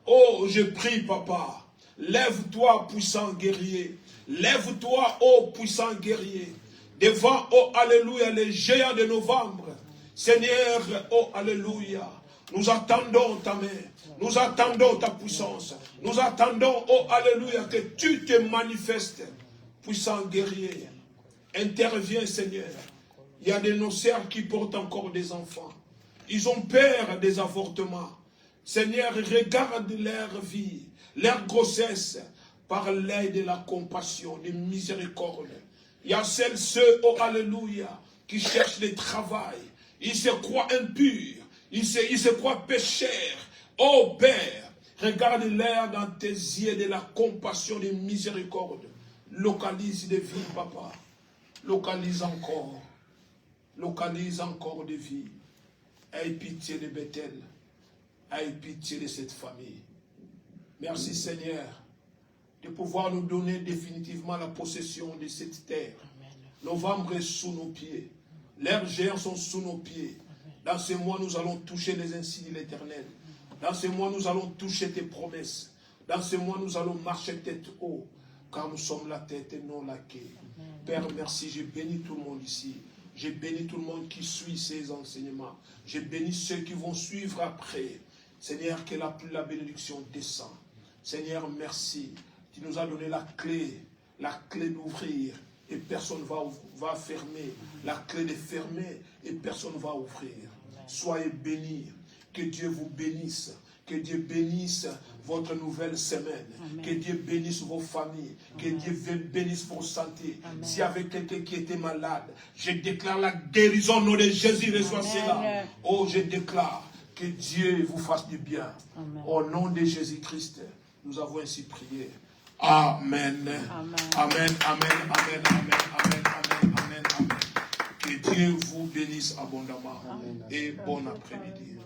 Oh, je prie, papa, lève-toi, puissant guerrier. Lève-toi, ô puissant guerrier. Devant, oh Alléluia, les géants de novembre. Seigneur, oh Alléluia, nous attendons ta main. Nous attendons ta puissance. Nous attendons, oh Alléluia, que tu te manifestes. Puissant guerrier, interviens, Seigneur. Il y a des nocères qui portent encore des enfants. Ils ont peur des avortements. Seigneur, regarde leur vie, leur grossesse, par l'œil de la compassion, de miséricorde. Il y a ceux, oh Alléluia, qui cherchent le travail. Ils se croient impurs. Ils se croient pécheurs. Oh Père, regarde-leur dans tes yeux de la compassion, de miséricorde. Localise des vies, papa. Localise encore. Localise encore des vies. Aie pitié de Bethel. Aie pitié de cette famille. Merci Seigneur de pouvoir nous donner définitivement la possession de cette terre. Novembre est sous nos pieds. Leurs géants sont sous nos pieds. Dans ce mois, nous allons toucher les insignes de l'Éternel. Dans ce mois, nous allons toucher tes promesses. Dans ce mois, nous allons marcher tête haut, car nous sommes la tête et non la queue. Père, merci, j'ai béni tout le monde ici. J'ai béni tout le monde qui suit ces enseignements. J'ai béni ceux qui vont suivre après. Seigneur, que la bénédiction descend. Seigneur, merci. Tu nous as donné la clé d'ouvrir et personne ne va fermer. La clé de fermer et personne ne va ouvrir. Soyez bénis. Que Dieu vous bénisse. Que Dieu bénisse votre nouvelle semaine. Amen. Que Dieu bénisse vos familles. Amen. Que Dieu bénisse vos santé. S'il y avait quelqu'un qui était malade, je déclare la guérison au nom de Jésus. Reçois cela. Oh, je déclare que Dieu vous fasse du bien. Amen. Au nom de Jésus-Christ, nous avons ainsi prié. Amen. Amen. Amen. Amen. Amen. Amen. Amen. Amen. Amen. Amen. Que Dieu vous bénisse abondamment. Amen. Et bon après-midi.